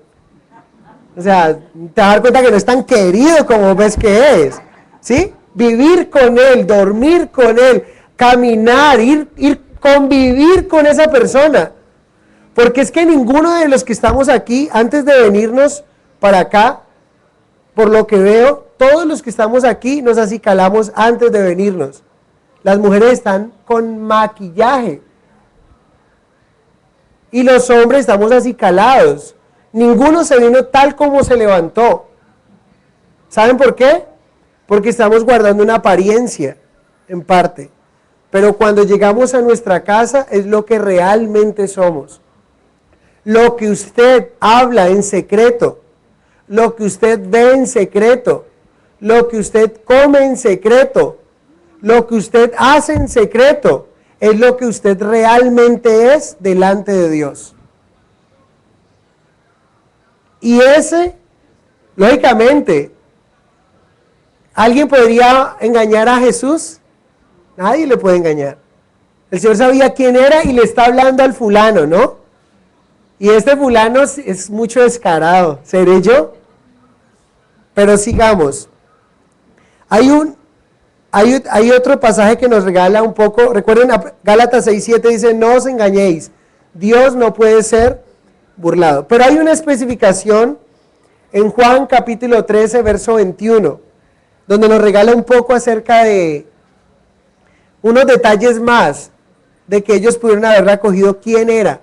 O sea, te vas a dar cuenta que no es tan querido como ves que es, ¿sí? Vivir con él, dormir con él, caminar, ir convivir con esa persona. Porque es que ninguno de los que estamos aquí, antes de venirnos para acá, por lo que veo, todos los que estamos aquí nos acicalamos antes de venirnos. Las mujeres están con maquillaje. Y los hombres estamos acicalados. Ninguno se vino tal como se levantó. ¿Saben por qué? Porque estamos guardando una apariencia, en parte. Pero cuando llegamos a nuestra casa es lo que realmente somos. Lo que usted habla en secreto, lo que usted ve en secreto, lo que usted come en secreto, lo que usted hace en secreto, es lo que usted realmente es delante de Dios. Y ese, lógicamente, ¿alguien podría engañar a Jesús? Nadie le puede engañar. El Señor sabía quién era y le está hablando al fulano, ¿no? Y este fulano es mucho descarado. ¿Seré yo? Pero sigamos. Hay otro pasaje que nos regala un poco. Recuerden, Gálatas 6:7 dice, no os engañéis. Dios no puede ser burlado. Pero hay una especificación en Juan capítulo 13, verso 21, donde nos regala un poco acerca de unos detalles más de que ellos pudieron haber recogido quién era,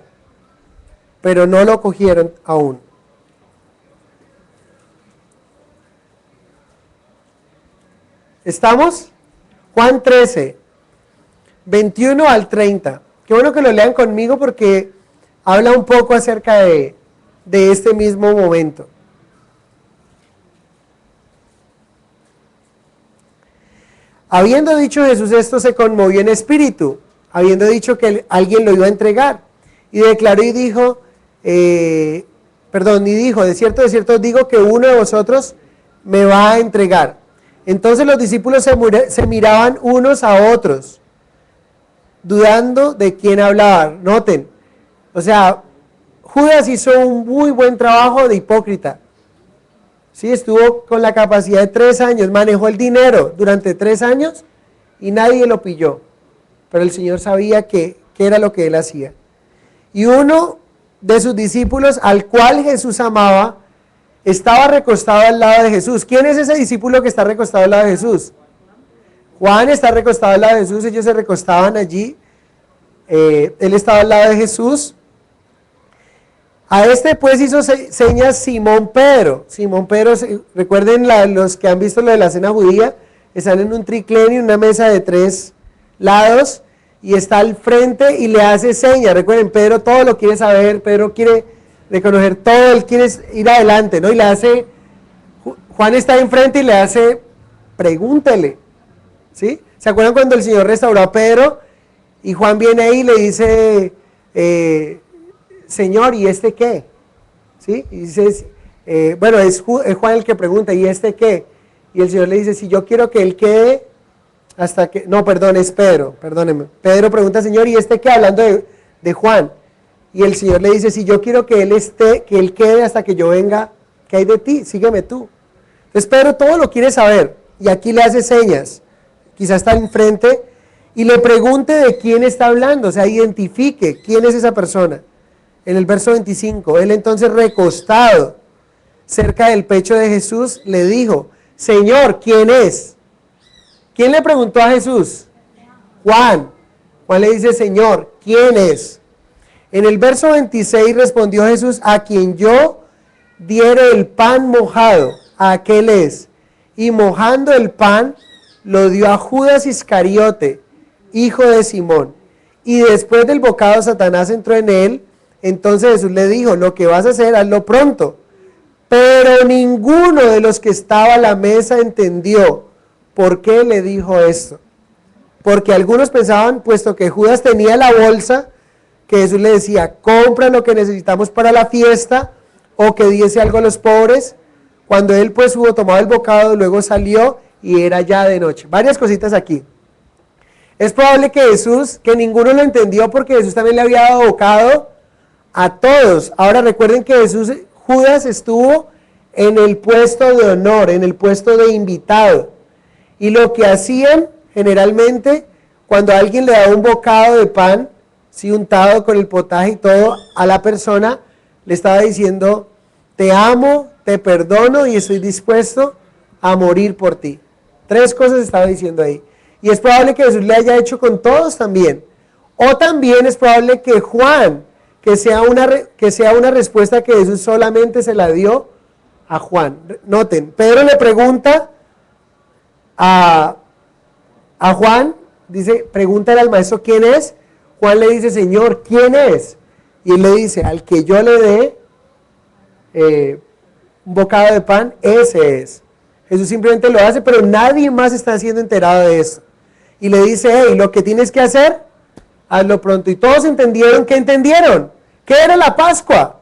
pero no lo cogieron aún. ¿Estamos? Juan 13, 21 al 30. Qué bueno que lo lean conmigo porque habla un poco acerca de este mismo momento. Habiendo dicho Jesús esto, se conmovió en espíritu, habiendo dicho que alguien lo iba a entregar, y declaró y dijo, de cierto os digo que uno de vosotros me va a entregar. Entonces los discípulos se miraban unos a otros, dudando de quién hablaba. Noten, o sea, Judas hizo un muy buen trabajo de hipócrita. Sí, estuvo con la capacidad de 3 años, manejó el dinero durante 3 años y nadie lo pilló. Pero el Señor sabía qué era lo que él hacía. Y uno de sus discípulos, al cual Jesús amaba, estaba recostado al lado de Jesús. ¿Quién es ese discípulo que está recostado al lado de Jesús? Juan está recostado al lado de Jesús, ellos se recostaban allí. Él estaba al lado de Jesús. A este pues hizo señas Simón Pedro. Simón Pedro, recuerden los que han visto lo de la cena judía, están en un triclenio, una mesa de 3 lados, y está al frente y le hace señas. Recuerden, Pedro todo lo quiere saber, Pedro quiere reconocer todo, él quiere ir adelante, ¿no? Y le hace, Juan está enfrente y le hace, pregúntele, ¿sí? ¿Se acuerdan cuando el Señor restauró a Pedro? Y Juan viene ahí y le dice, Señor, ¿y este qué? ¿Sí? Y dice, es Juan el que pregunta, ¿y este qué? Y el Señor le dice, si yo quiero que él quede hasta que, no, perdón, es Pedro, perdóneme. Pedro pregunta, Señor, ¿y este qué? Hablando de Juan. Y el Señor le dice, si yo quiero que él quede hasta que yo venga, ¿qué hay de ti? Sígueme tú. Entonces Pedro todo lo quiere saber, y aquí le hace señas, quizás está enfrente, y le pregunte de quién está hablando, o sea, identifique quién es esa persona. En el verso 25, él entonces recostado cerca del pecho de Jesús, le dijo, Señor, ¿quién es? ¿Quién le preguntó a Jesús? Juan. Juan le dice, Señor, ¿quién es? En el verso 26 respondió Jesús, a quien yo diere el pan mojado, a aquel es. Y mojando el pan, lo dio a Judas Iscariote, hijo de Simón. Y después del bocado Satanás entró en él. Entonces Jesús le dijo, lo que vas a hacer, hazlo pronto. Pero ninguno de los que estaba a la mesa entendió por qué le dijo esto. Porque algunos pensaban, puesto que Judas tenía la bolsa, que Jesús le decía, compra lo que necesitamos para la fiesta, o que diese algo a los pobres. Cuando él pues hubo tomado el bocado, luego salió y era ya de noche. Varias cositas aquí. Es probable que ninguno lo entendió porque Jesús también le había dado bocado a todos. Ahora recuerden que Judas estuvo en el puesto de honor, en el puesto de invitado. Y lo que hacían generalmente, cuando alguien le daba un bocado de pan, sí, untado con el potaje y todo, a la persona, le estaba diciendo, te amo, te perdono y estoy dispuesto a morir por ti. 3 cosas estaba diciendo ahí. Y es probable que Jesús le haya hecho con todos también. O también es probable que Juan, que sea una respuesta que Jesús solamente se la dio a Juan. Noten, Pedro le pregunta a Juan, dice, pregúntale al maestro quién es. Juan le dice, Señor, ¿quién es? Y él le dice, al que yo le dé un bocado de pan, ese es. Jesús simplemente lo hace, pero nadie más está siendo enterado de eso. Y le dice, hey, lo que tienes que hacer, hazlo pronto. Y todos entendieron. ¿Qué entendieron? ¿Qué era la Pascua?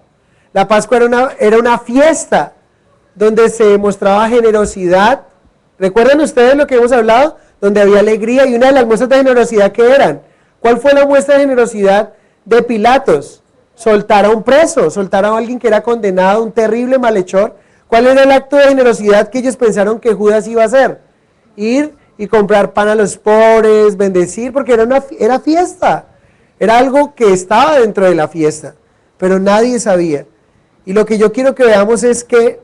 La Pascua era una fiesta donde se mostraba generosidad. ¿Recuerdan ustedes lo que hemos hablado? Donde había alegría, y una de las muestras de generosidad, ¿qué eran? ¿Cuál fue la muestra de generosidad de Pilatos? Soltar a un preso, soltar a alguien que era condenado, un terrible malhechor. ¿Cuál era el acto de generosidad que ellos pensaron que Judas iba a hacer? Ir y comprar pan a los pobres, bendecir, porque era fiesta. Era algo que estaba dentro de la fiesta, pero nadie sabía. Y lo que yo quiero que veamos es que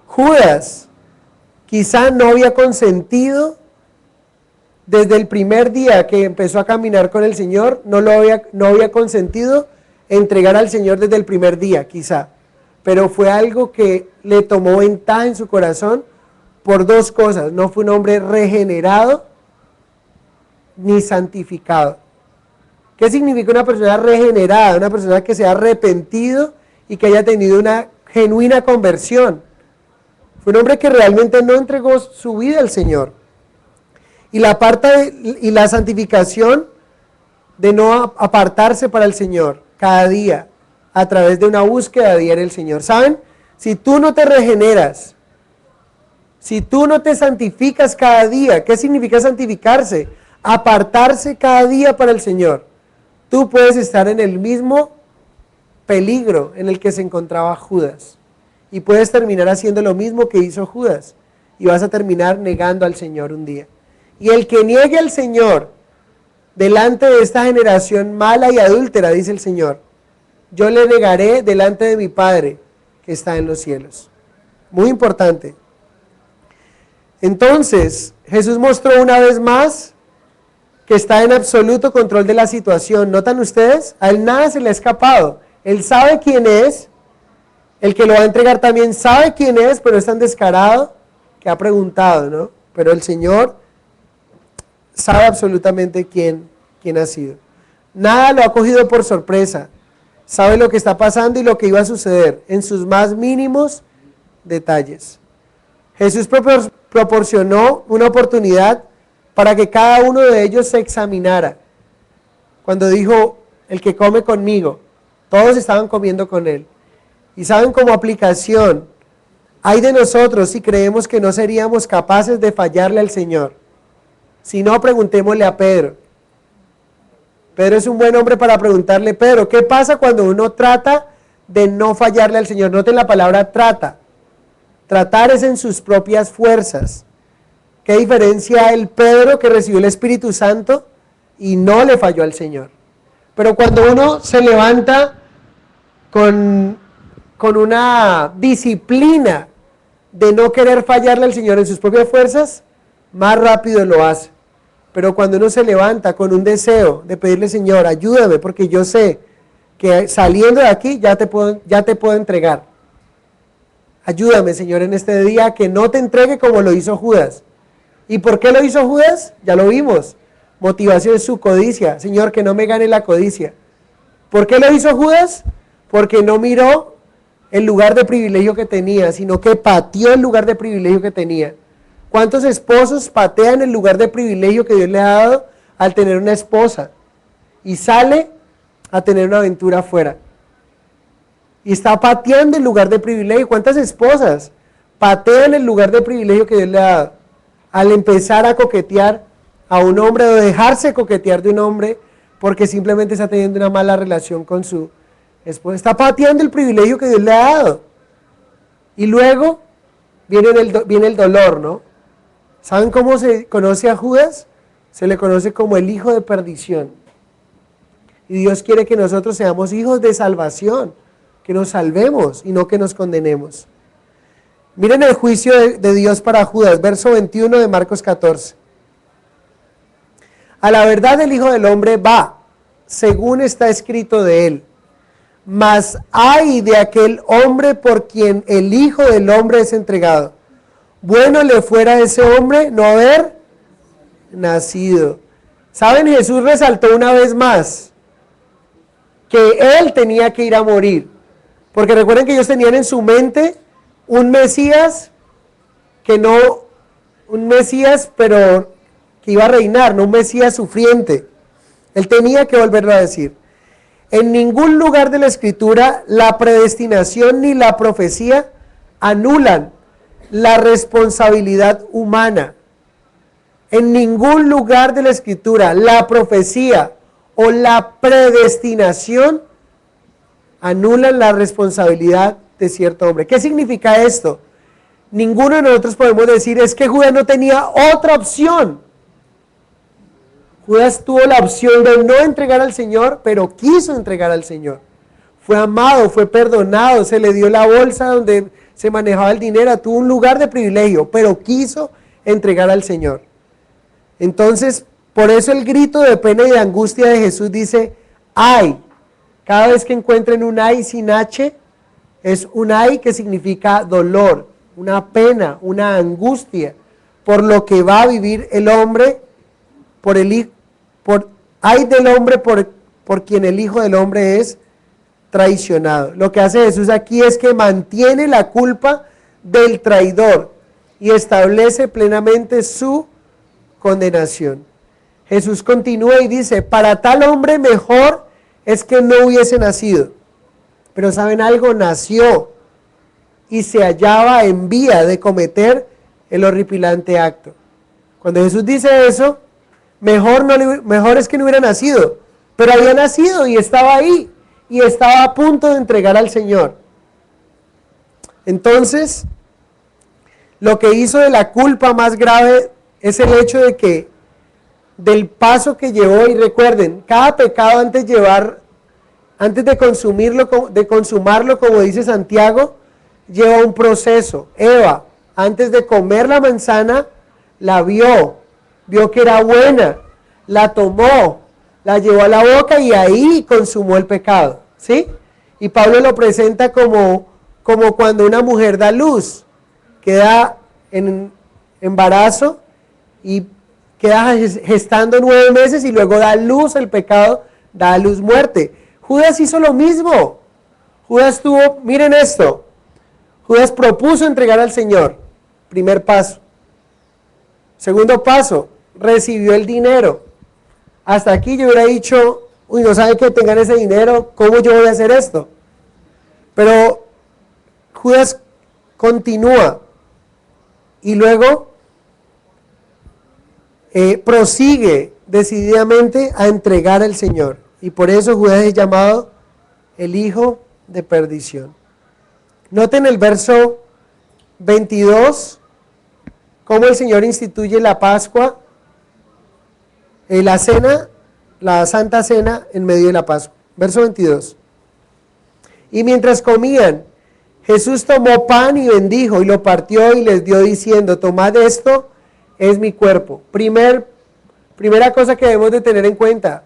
Judas quizá no había consentido desde el primer día que empezó a caminar con el Señor, no había consentido entregar al Señor desde el primer día, quizá. Pero fue algo que le tomó ventaja en su corazón por dos cosas. No fue un hombre regenerado ni santificado. ¿Qué significa una persona regenerada? Una persona que se ha arrepentido y que haya tenido una genuina conversión. Fue un hombre que realmente no entregó su vida al Señor. Y la santificación de no apartarse para el Señor cada día a través de una búsqueda diaria del Señor. ¿Saben? Si tú no te regeneras, si tú no te santificas cada día, ¿qué significa santificarse? Apartarse cada día para el Señor. Tú puedes estar en el mismo peligro en el que se encontraba Judas. Y puedes terminar haciendo lo mismo que hizo Judas. Y vas a terminar negando al Señor un día. Y el que niegue al Señor delante de esta generación mala y adúltera, dice el Señor, yo le negaré delante de mi Padre que está en los cielos. Muy importante. Entonces, Jesús mostró una vez más que está en absoluto control de la situación. ¿Notan ustedes? A él nada se le ha escapado. Él sabe quién es. El que lo va a entregar también sabe quién es, pero es tan descarado que ha preguntado, ¿no? Pero el Señor sabe absolutamente quién ha sido. Nada lo ha cogido por sorpresa. Sabe lo que está pasando y lo que iba a suceder en sus más mínimos detalles. Jesús proporcionó una oportunidad para que cada uno de ellos se examinara. Cuando dijo, el que come conmigo, todos estaban comiendo con él. Y saben, como aplicación, hay de nosotros si creemos que no seríamos capaces de fallarle al Señor. Si no, preguntémosle a Pedro. Pedro es un buen hombre para preguntarle, Pedro, ¿qué pasa cuando uno trata de no fallarle al Señor? Noten la palabra trata. Tratar es en sus propias fuerzas. ¿Qué diferencia el Pedro que recibió el Espíritu Santo y no le falló al Señor? Pero cuando uno se levanta con una disciplina de no querer fallarle al Señor en sus propias fuerzas, más rápido lo hace. Pero cuando uno se levanta con un deseo de pedirle, Señor, ayúdame, porque yo sé que saliendo de aquí ya te puedo entregar. Ayúdame, Señor, en este día que no te entregue como lo hizo Judas. ¿Y por qué lo hizo Judas? Ya lo vimos. Motivación es su codicia. Señor, que no me gane la codicia. ¿Por qué lo hizo Judas? Porque no miró el lugar de privilegio que tenía, sino que pateó el lugar de privilegio que tenía. ¿Cuántos esposos patean el lugar de privilegio que Dios le ha dado al tener una esposa? Y sale a tener una aventura afuera. Y está pateando el lugar de privilegio. ¿Cuántas esposas patean el lugar de privilegio que Dios le ha dado? Al empezar a coquetear a un hombre o dejarse coquetear de un hombre porque simplemente está teniendo una mala relación con su esposa. Está pateando el privilegio que Dios le ha dado. Y luego viene el dolor, ¿no? ¿Saben cómo se conoce a Judas? Se le conoce como el hijo de perdición. Y Dios quiere que nosotros seamos hijos de salvación, que nos salvemos y no que nos condenemos. Miren el juicio de Dios para Judas, verso 21 de Marcos 14. A la verdad el Hijo del Hombre va, según está escrito de él. mas ay de aquel hombre por quien el Hijo del Hombre es entregado. Bueno le fuera a ese hombre no haber nacido. ¿Saben? Jesús resaltó una vez más que él tenía que ir a morir. Porque recuerden que ellos tenían en su mente un Mesías un Mesías pero que iba a reinar, no un Mesías sufriente. Él tenía que volverlo a decir. En ningún lugar de la Escritura la predestinación ni la profecía anulan la responsabilidad humana. En ningún lugar de la Escritura la profecía o la predestinación anulan la responsabilidad de cierto hombre. ¿Qué significa esto? Ninguno de nosotros podemos decir es que Judas no tenía otra opción. Judas tuvo la opción de no entregar al Señor, pero quiso entregar al Señor. Fue amado, fue perdonado, se le dio la bolsa donde se manejaba el dinero, tuvo un lugar de privilegio, pero quiso entregar al Señor. Entonces, por eso el grito de pena y de angustia de Jesús dice, ay. Cada vez que encuentren un ay sin H, es un ay que significa dolor, una pena, una angustia, por lo que va a vivir el hombre, ay del hombre por quien el Hijo del Hombre es traicionado. Lo que hace Jesús aquí es que mantiene la culpa del traidor y establece plenamente su condenación. Jesús continúa y dice, para tal hombre mejor es que no hubiese nacido. Pero ¿saben algo? Nació y se hallaba en vía de cometer el horripilante acto. Cuando Jesús dice eso, mejor es que no hubiera nacido, pero había nacido y estaba ahí y estaba a punto de entregar al Señor. Entonces, lo que hizo de la culpa más grave es el hecho de que del paso que llevó, y recuerden, cada pecado antes de consumarlo, como dice Santiago, lleva un proceso. Eva, antes de comer la manzana, la vio que era buena, la tomó, la llevó a la boca y ahí consumó el pecado, ¿sí? Y Pablo lo presenta como cuando una mujer da luz, queda en embarazo y queda gestando 9 meses y luego da luz el pecado, da a luz muerte. Judas hizo lo mismo. Judas miren esto, Judas propuso entregar al Señor, primer paso. Segundo paso, recibió el dinero. Hasta aquí yo hubiera dicho, uy, no sabe que tengan ese dinero, ¿cómo yo voy a hacer esto? Pero Judas continúa y luego prosigue decididamente a entregar al Señor. Y por eso Judas es llamado el hijo de perdición. Noten el verso 22, cómo el Señor instituye la Pascua, la cena, la Santa Cena en medio de la Pascua. Verso 22. Y mientras comían, Jesús tomó pan y bendijo y lo partió y les dio diciendo, tomad esto, es mi cuerpo. Primera cosa que debemos de tener en cuenta,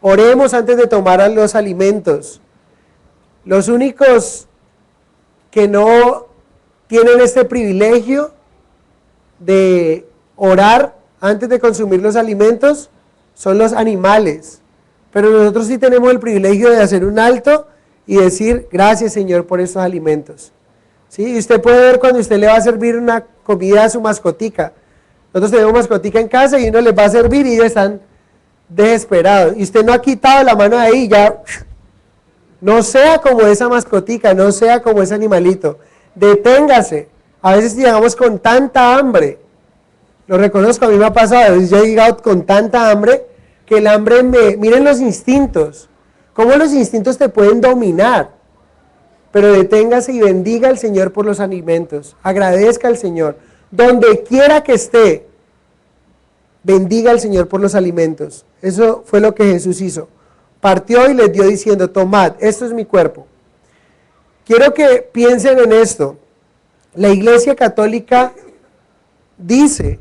oremos antes de tomar los alimentos. Los únicos que no tienen este privilegio de orar antes de consumir los alimentos son los animales. Pero nosotros sí tenemos el privilegio de hacer un alto y decir, gracias Señor por estos alimentos. ¿Sí? Y usted puede ver cuando usted le va a servir una comida a su mascotica. Nosotros tenemos mascotica en casa y uno les va a servir y ellos están desesperados. Y usted no ha quitado la mano de ahí, ya no sea como esa mascotica, no sea como ese animalito. Deténgase. A veces llegamos con tanta hambre. Lo reconozco, a mí me ha pasado, a veces yo he llegado con tanta hambre que el hambre miren los instintos. Cómo los instintos te pueden dominar. Pero deténgase y bendiga al Señor por los alimentos. Agradezca al Señor. Donde quiera que esté, bendiga al Señor por los alimentos. Eso fue lo que Jesús hizo. Partió y les dio diciendo, tomad, esto es mi cuerpo. Quiero que piensen en esto. La Iglesia Católica dice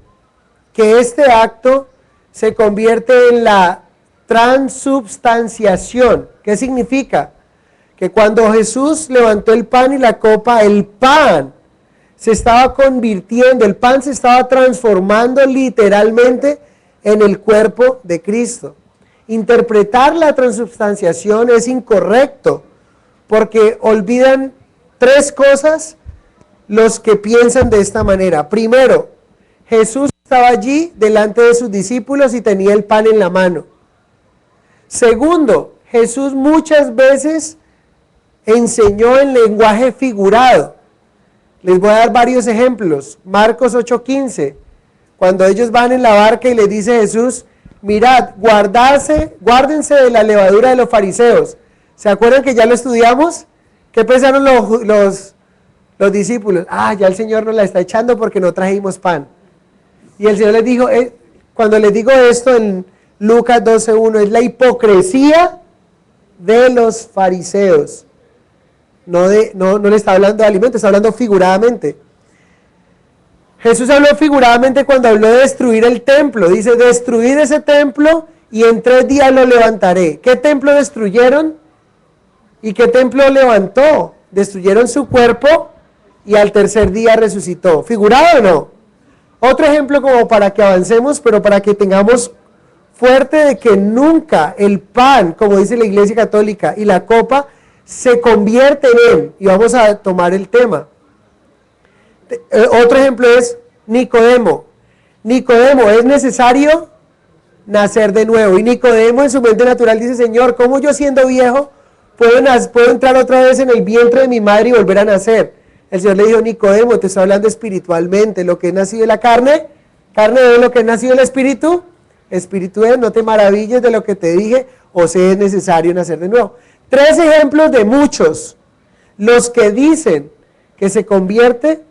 que este acto se convierte en la transubstanciación. ¿Qué significa? que cuando Jesús levantó el pan y la copa, el pan se estaba convirtiendo, el pan se estaba transformando literalmente en el cuerpo de Cristo. Interpretar la transubstanciación es incorrecto, porque olvidan tres cosas los que piensan de esta manera. Primero, Jesús estaba allí delante de sus discípulos y tenía el pan en la mano. Segundo, Jesús muchas veces enseñó en lenguaje figurado. Les voy a dar varios ejemplos. Marcos 8:15, cuando ellos van en la barca y les dice Jesús, mirad, guárdense de la levadura de los fariseos. ¿Se acuerdan que ya lo estudiamos? ¿Qué pensaron los discípulos? Ya el Señor nos la está echando porque no trajimos pan. Y el Señor les dijo, cuando les digo esto en Lucas 12:1, es la hipocresía de los fariseos. No le está hablando de alimento, está hablando figuradamente. Jesús habló figuradamente cuando habló de destruir el templo. Dice, destruir ese templo y en 3 días lo levantaré. ¿Qué templo destruyeron? ¿Y qué templo levantó? Destruyeron su cuerpo y al tercer día resucitó. ¿Figurado o no? Otro ejemplo como para que avancemos, pero para que tengamos fuerte de que nunca el pan, como dice la Iglesia Católica, y la copa se convierten en, y vamos a tomar el tema. Otro ejemplo es Nicodemo. Nicodemo, es necesario nacer de nuevo. Y Nicodemo en su mente natural dice, Señor, ¿cómo yo siendo viejo puedo entrar otra vez en el vientre de mi madre y volver a nacer? El Señor le dijo, Nicodemo, te estoy hablando espiritualmente. Lo que es nacido de la carne es lo que es nacido del espíritu. Espíritu es, no te maravilles de lo que te dije, o sea, es necesario nacer de nuevo. 3 ejemplos de muchos. Los que dicen que se convierte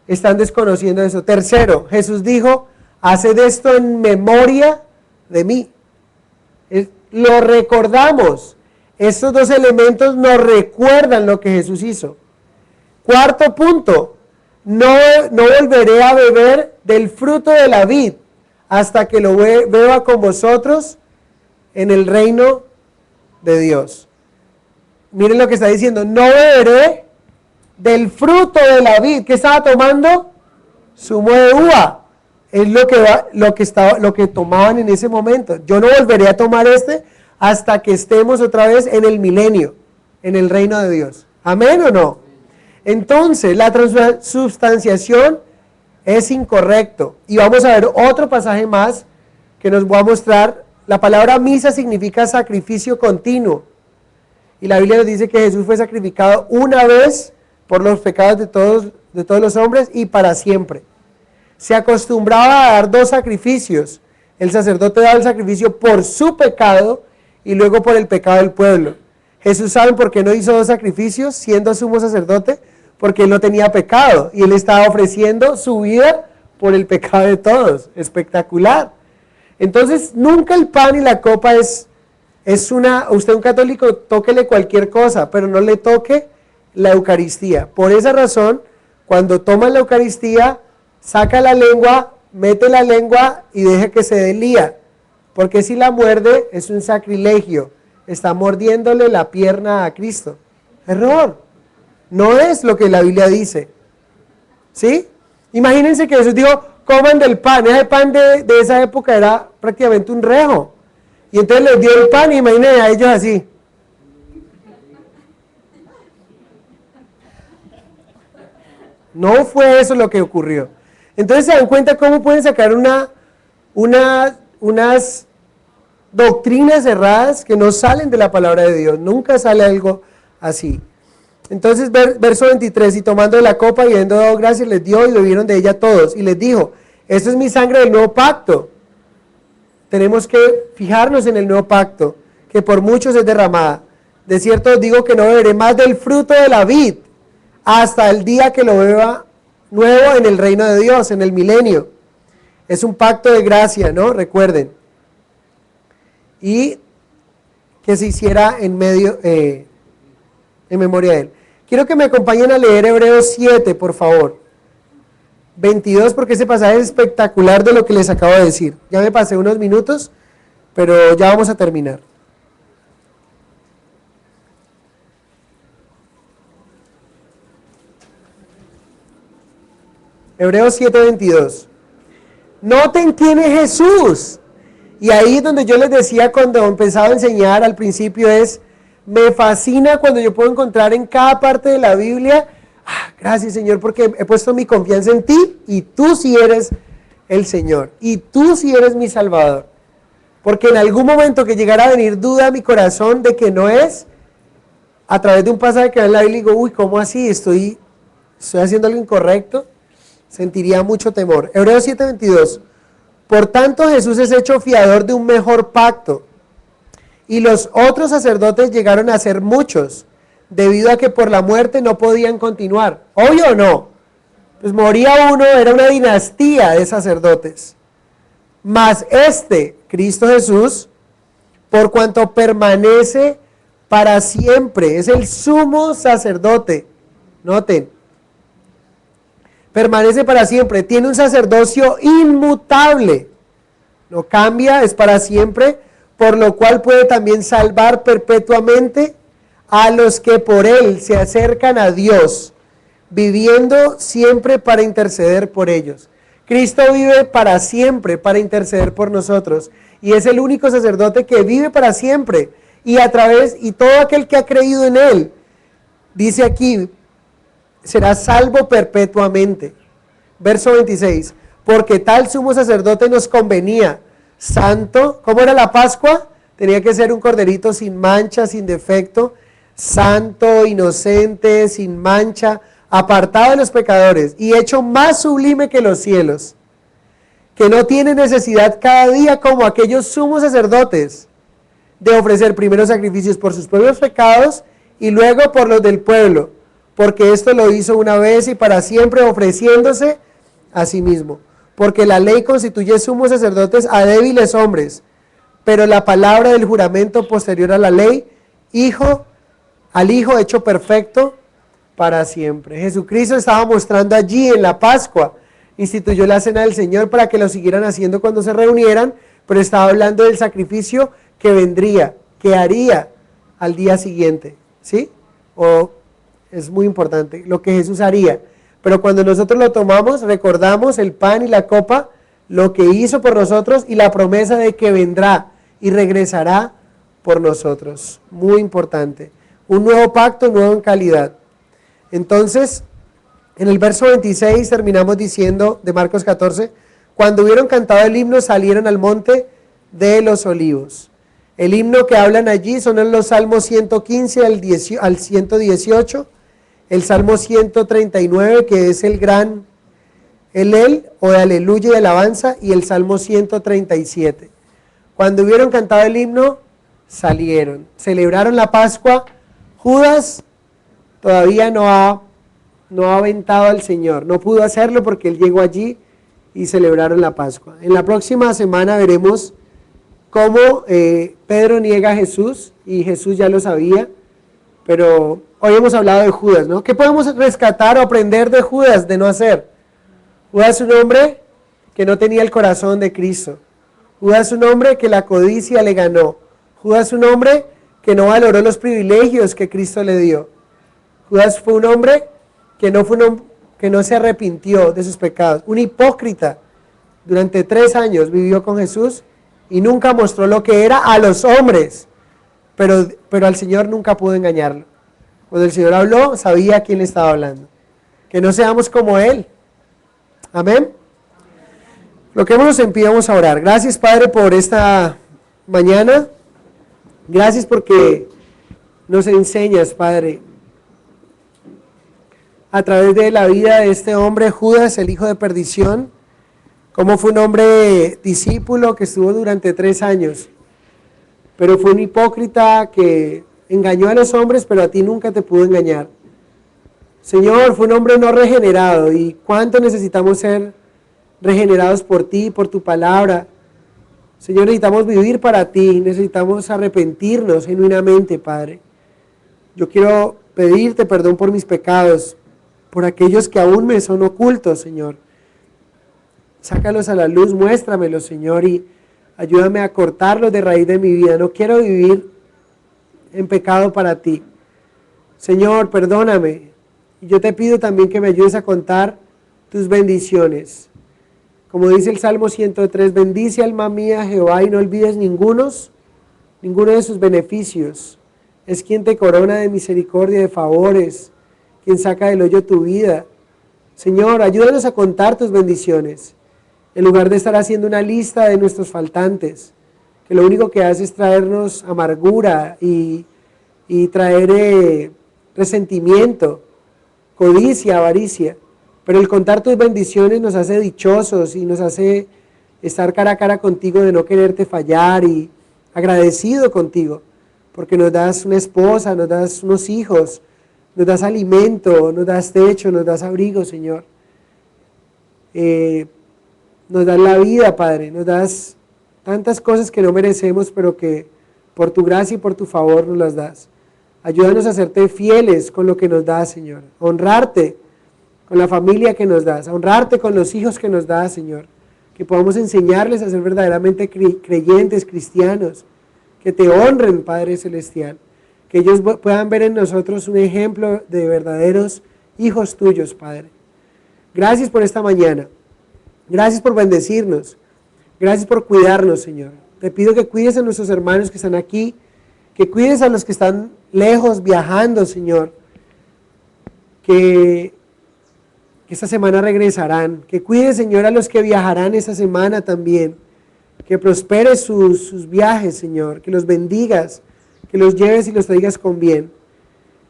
están desconociendo eso. Tercero, Jesús dijo, haced esto en memoria de mí. Lo recordamos. Estos 2 elementos nos recuerdan lo que Jesús hizo. Cuarto punto, no volveré a beber del fruto de la vid hasta que lo beba con vosotros en el reino de Dios. Miren lo que está diciendo, no beberé del fruto de la vid. ¿Qué estaba tomando? Zumo de uva. Es lo que tomaban en ese momento. Yo no volveré a tomar hasta que estemos otra vez en el milenio, en el reino de Dios. ¿Amén o no? Entonces, la transubstanciación es incorrecto. Y vamos a ver otro pasaje más que nos va a mostrar. La palabra misa significa sacrificio continuo. Y la Biblia nos dice que Jesús fue sacrificado una vez por los pecados de todos los hombres y para siempre. Se acostumbraba a dar 2 sacrificios. El sacerdote daba el sacrificio por su pecado y luego por el pecado del pueblo. Jesús, ¿saben por qué no hizo 2 sacrificios siendo sumo sacerdote? Porque él no tenía pecado y él estaba ofreciendo su vida por el pecado de todos. Espectacular. Entonces, nunca el pan y la copa usted un católico, tóquele cualquier cosa, pero no le toque la Eucaristía. Por esa razón, cuando toma la Eucaristía, saca la lengua, mete la lengua y deja que se delía. Porque si la muerde, es un sacrilegio. Está mordiéndole la pierna a Cristo. Error. No es lo que la Biblia dice. ¿Sí? Imagínense que Jesús dijo, coman del pan. Ese pan de esa época era prácticamente un rejo. Y entonces les dio el pan y imagínense a ellos así. No fue eso lo que ocurrió. Entonces se dan cuenta cómo pueden sacar unas doctrinas erradas que no salen de la palabra de Dios. Nunca sale algo así. Entonces, verso 23, y tomando la copa y habiendo dado gracias, les dio y bebieron de ella todos. Y les dijo, esto es mi sangre del nuevo pacto. Tenemos que fijarnos en el nuevo pacto, que por muchos es derramada. De cierto os digo que no beberé más del fruto de la vid, hasta el día que lo beba nuevo en el reino de Dios, en el milenio. Es un pacto de gracia, ¿no? Recuerden. Y que se hiciera en memoria de él. Quiero que me acompañen a leer Hebreos 7, por favor. 22, porque ese pasaje es espectacular de lo que les acabo de decir. Ya me pasé unos minutos, pero ya vamos a terminar. Hebreos 7:22. Noten quién es Jesús. Y ahí es donde yo les decía cuando empezaba a enseñar al principio me fascina cuando yo puedo encontrar en cada parte de la Biblia, gracias Señor porque he puesto mi confianza en ti y tú sí eres el Señor y tú sí eres mi Salvador. Porque en algún momento que llegara a venir duda a mi corazón de que no es, a través de un pasaje que va en la Biblia digo, uy, ¿cómo así? ¿Estoy haciendo algo incorrecto? Sentiría mucho temor. Hebreos 7:22. Por tanto, Jesús es hecho fiador de un mejor pacto. Y los otros sacerdotes llegaron a ser muchos, debido a que por la muerte no podían continuar. ¿Obvio o no? Pues moría uno, era una dinastía de sacerdotes. Mas Cristo Jesús, por cuanto permanece para siempre, es el sumo sacerdote. Noten, permanece para siempre, tiene un sacerdocio inmutable, no cambia, es para siempre, por lo cual puede también salvar perpetuamente a los que por él se acercan a Dios, viviendo siempre para interceder por ellos. Cristo vive para siempre para interceder por nosotros y es el único sacerdote que vive para siempre y y todo aquel que ha creído en él, dice aquí, será salvo perpetuamente. Verso 26, porque tal sumo sacerdote nos convenía, santo. ¿Cómo era la Pascua? Tenía que ser un corderito sin mancha, sin defecto, santo, inocente, sin mancha, apartado de los pecadores y hecho más sublime que los cielos, que no tiene necesidad cada día como aquellos sumos sacerdotes de ofrecer primero sacrificios por sus propios pecados y luego por los del pueblo, porque esto lo hizo una vez y para siempre ofreciéndose a sí mismo. Porque la ley constituye sumos sacerdotes a débiles hombres, pero la palabra del juramento posterior a la ley, al Hijo hecho perfecto para siempre. Jesucristo estaba mostrando allí en la Pascua, instituyó la cena del Señor para que lo siguieran haciendo cuando se reunieran, pero estaba hablando del sacrificio que vendría, que haría al día siguiente, ¿sí? Es muy importante, lo que Jesús haría. Pero cuando nosotros lo tomamos, recordamos el pan y la copa, lo que hizo por nosotros y la promesa de que vendrá y regresará por nosotros. Muy importante. Un nuevo pacto, nuevo en calidad. Entonces, en el verso 26 terminamos diciendo, de Marcos 14, cuando hubieron cantado el himno, salieron al monte de los olivos. El himno que hablan allí son en los Salmos 115 al 118, el Salmo 139, que es el gran o de aleluya y alabanza, y el Salmo 137. Cuando hubieron cantado el himno, salieron, celebraron la Pascua. Judas todavía no ha aventado al Señor, no pudo hacerlo porque él llegó allí y celebraron la Pascua. En la próxima semana veremos cómo Pedro niega a Jesús, y Jesús ya lo sabía, pero hoy hemos hablado de Judas, ¿no? ¿Qué podemos rescatar o aprender de Judas de no hacer? Judas es un hombre que no tenía el corazón de Cristo. Judas es un hombre que la codicia le ganó. Judas es un hombre que no valoró los privilegios que Cristo le dio. Judas fue un hombre que no se arrepintió de sus pecados. Un hipócrita. Durante 3 años vivió con Jesús y nunca mostró lo que era a los hombres. Pero al Señor nunca pudo engañarlo. Cuando el Señor habló, sabía a quién le estaba hablando. Que no seamos como Él. Amén. Coloquémonos en pie, vamos a orar. Gracias, Padre, por esta mañana. Gracias porque nos enseñas, Padre, a través de la vida de este hombre, Judas, el hijo de perdición, cómo fue un hombre discípulo que estuvo durante 3 años, pero fue un hipócrita que engañó a los hombres, pero a ti nunca te pudo engañar. Señor, fue un hombre no regenerado, y cuánto necesitamos ser regenerados por ti, por tu palabra. Señor, necesitamos vivir para ti, necesitamos arrepentirnos genuinamente, Padre. Yo quiero pedirte perdón por mis pecados, por aquellos que aún me son ocultos, Señor. Sácalos a la luz, muéstramelos, Señor, y ayúdame a cortarlos de raíz de mi vida. No quiero vivir en pecado para ti. Señor, perdóname. Y yo te pido también que me ayudes a contar tus bendiciones. Como dice el Salmo 103, bendice alma mía Jehová y no olvides ninguno de sus beneficios. Es quien te corona de misericordia y de favores, quien saca del hoyo tu vida. Señor, ayúdanos a contar tus bendiciones, en lugar de estar haciendo una lista de nuestros faltantes, que lo único que hace es traernos amargura y traer resentimiento, codicia, avaricia. Pero el contar tus bendiciones nos hace dichosos y nos hace estar cara a cara contigo, de no quererte fallar, y agradecido contigo, porque nos das una esposa, nos das unos hijos, nos das alimento, nos das techo, nos das abrigo, Señor. Nos das la vida, Padre, nos das tantas cosas que no merecemos, pero que por tu gracia y por tu favor nos las das. Ayúdanos a serte fieles con lo que nos das, Señor. Honrarte con la familia que nos das, honrarte con los hijos que nos das, Señor. Que podamos enseñarles a ser verdaderamente creyentes, cristianos, que te honren, Padre Celestial. Que ellos puedan ver en nosotros un ejemplo de verdaderos hijos tuyos, Padre. Gracias por esta mañana. Gracias por bendecirnos. Gracias por cuidarnos, Señor. Te pido que cuides a nuestros hermanos que están aquí, que cuides a los que están lejos, viajando, Señor. Que esta semana regresarán. Que cuides, Señor, a los que viajarán esta semana también. Que prosperes sus viajes, Señor. Que los bendigas, que los lleves y los traigas con bien.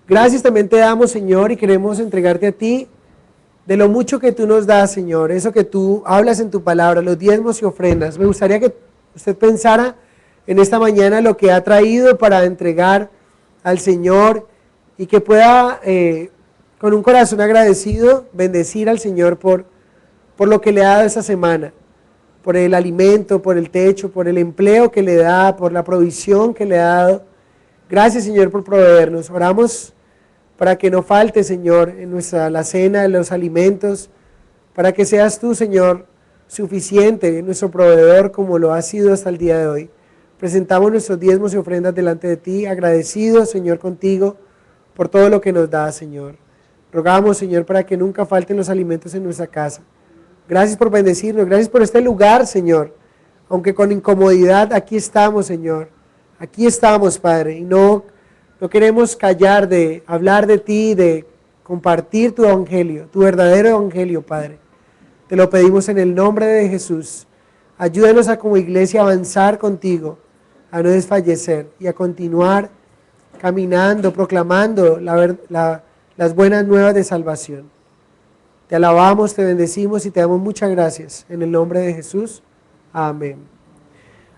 Gracias también te damos, Señor, y queremos entregarte a ti de lo mucho que tú nos das, Señor, eso que tú hablas en tu palabra, los diezmos y ofrendas. Me gustaría que usted pensara en esta mañana lo que ha traído para entregar al Señor, y que pueda con un corazón agradecido bendecir al Señor por lo que le ha dado esta semana, por el alimento, por el techo, por el empleo que le da, por la provisión que le ha dado. Gracias, Señor, por proveernos. Oramos para que no falte, Señor, en la cena, en los alimentos, para que seas tú, Señor, suficiente, nuestro proveedor, como lo has sido hasta el día de hoy. Presentamos nuestros diezmos y ofrendas delante de ti, agradecidos, Señor, contigo, por todo lo que nos das, Señor. Rogamos, Señor, para que nunca falten los alimentos en nuestra casa. Gracias por bendecirnos, gracias por este lugar, Señor, aunque con incomodidad, aquí estamos, Señor. Aquí estamos, Padre, y no queremos callar de hablar de ti, de compartir tu evangelio, tu verdadero evangelio, Padre. Te lo pedimos en el nombre de Jesús. Ayúdanos a como iglesia avanzar contigo, a no desfallecer y a continuar caminando, proclamando las buenas nuevas de salvación. Te alabamos, te bendecimos y te damos muchas gracias. En el nombre de Jesús. Amén.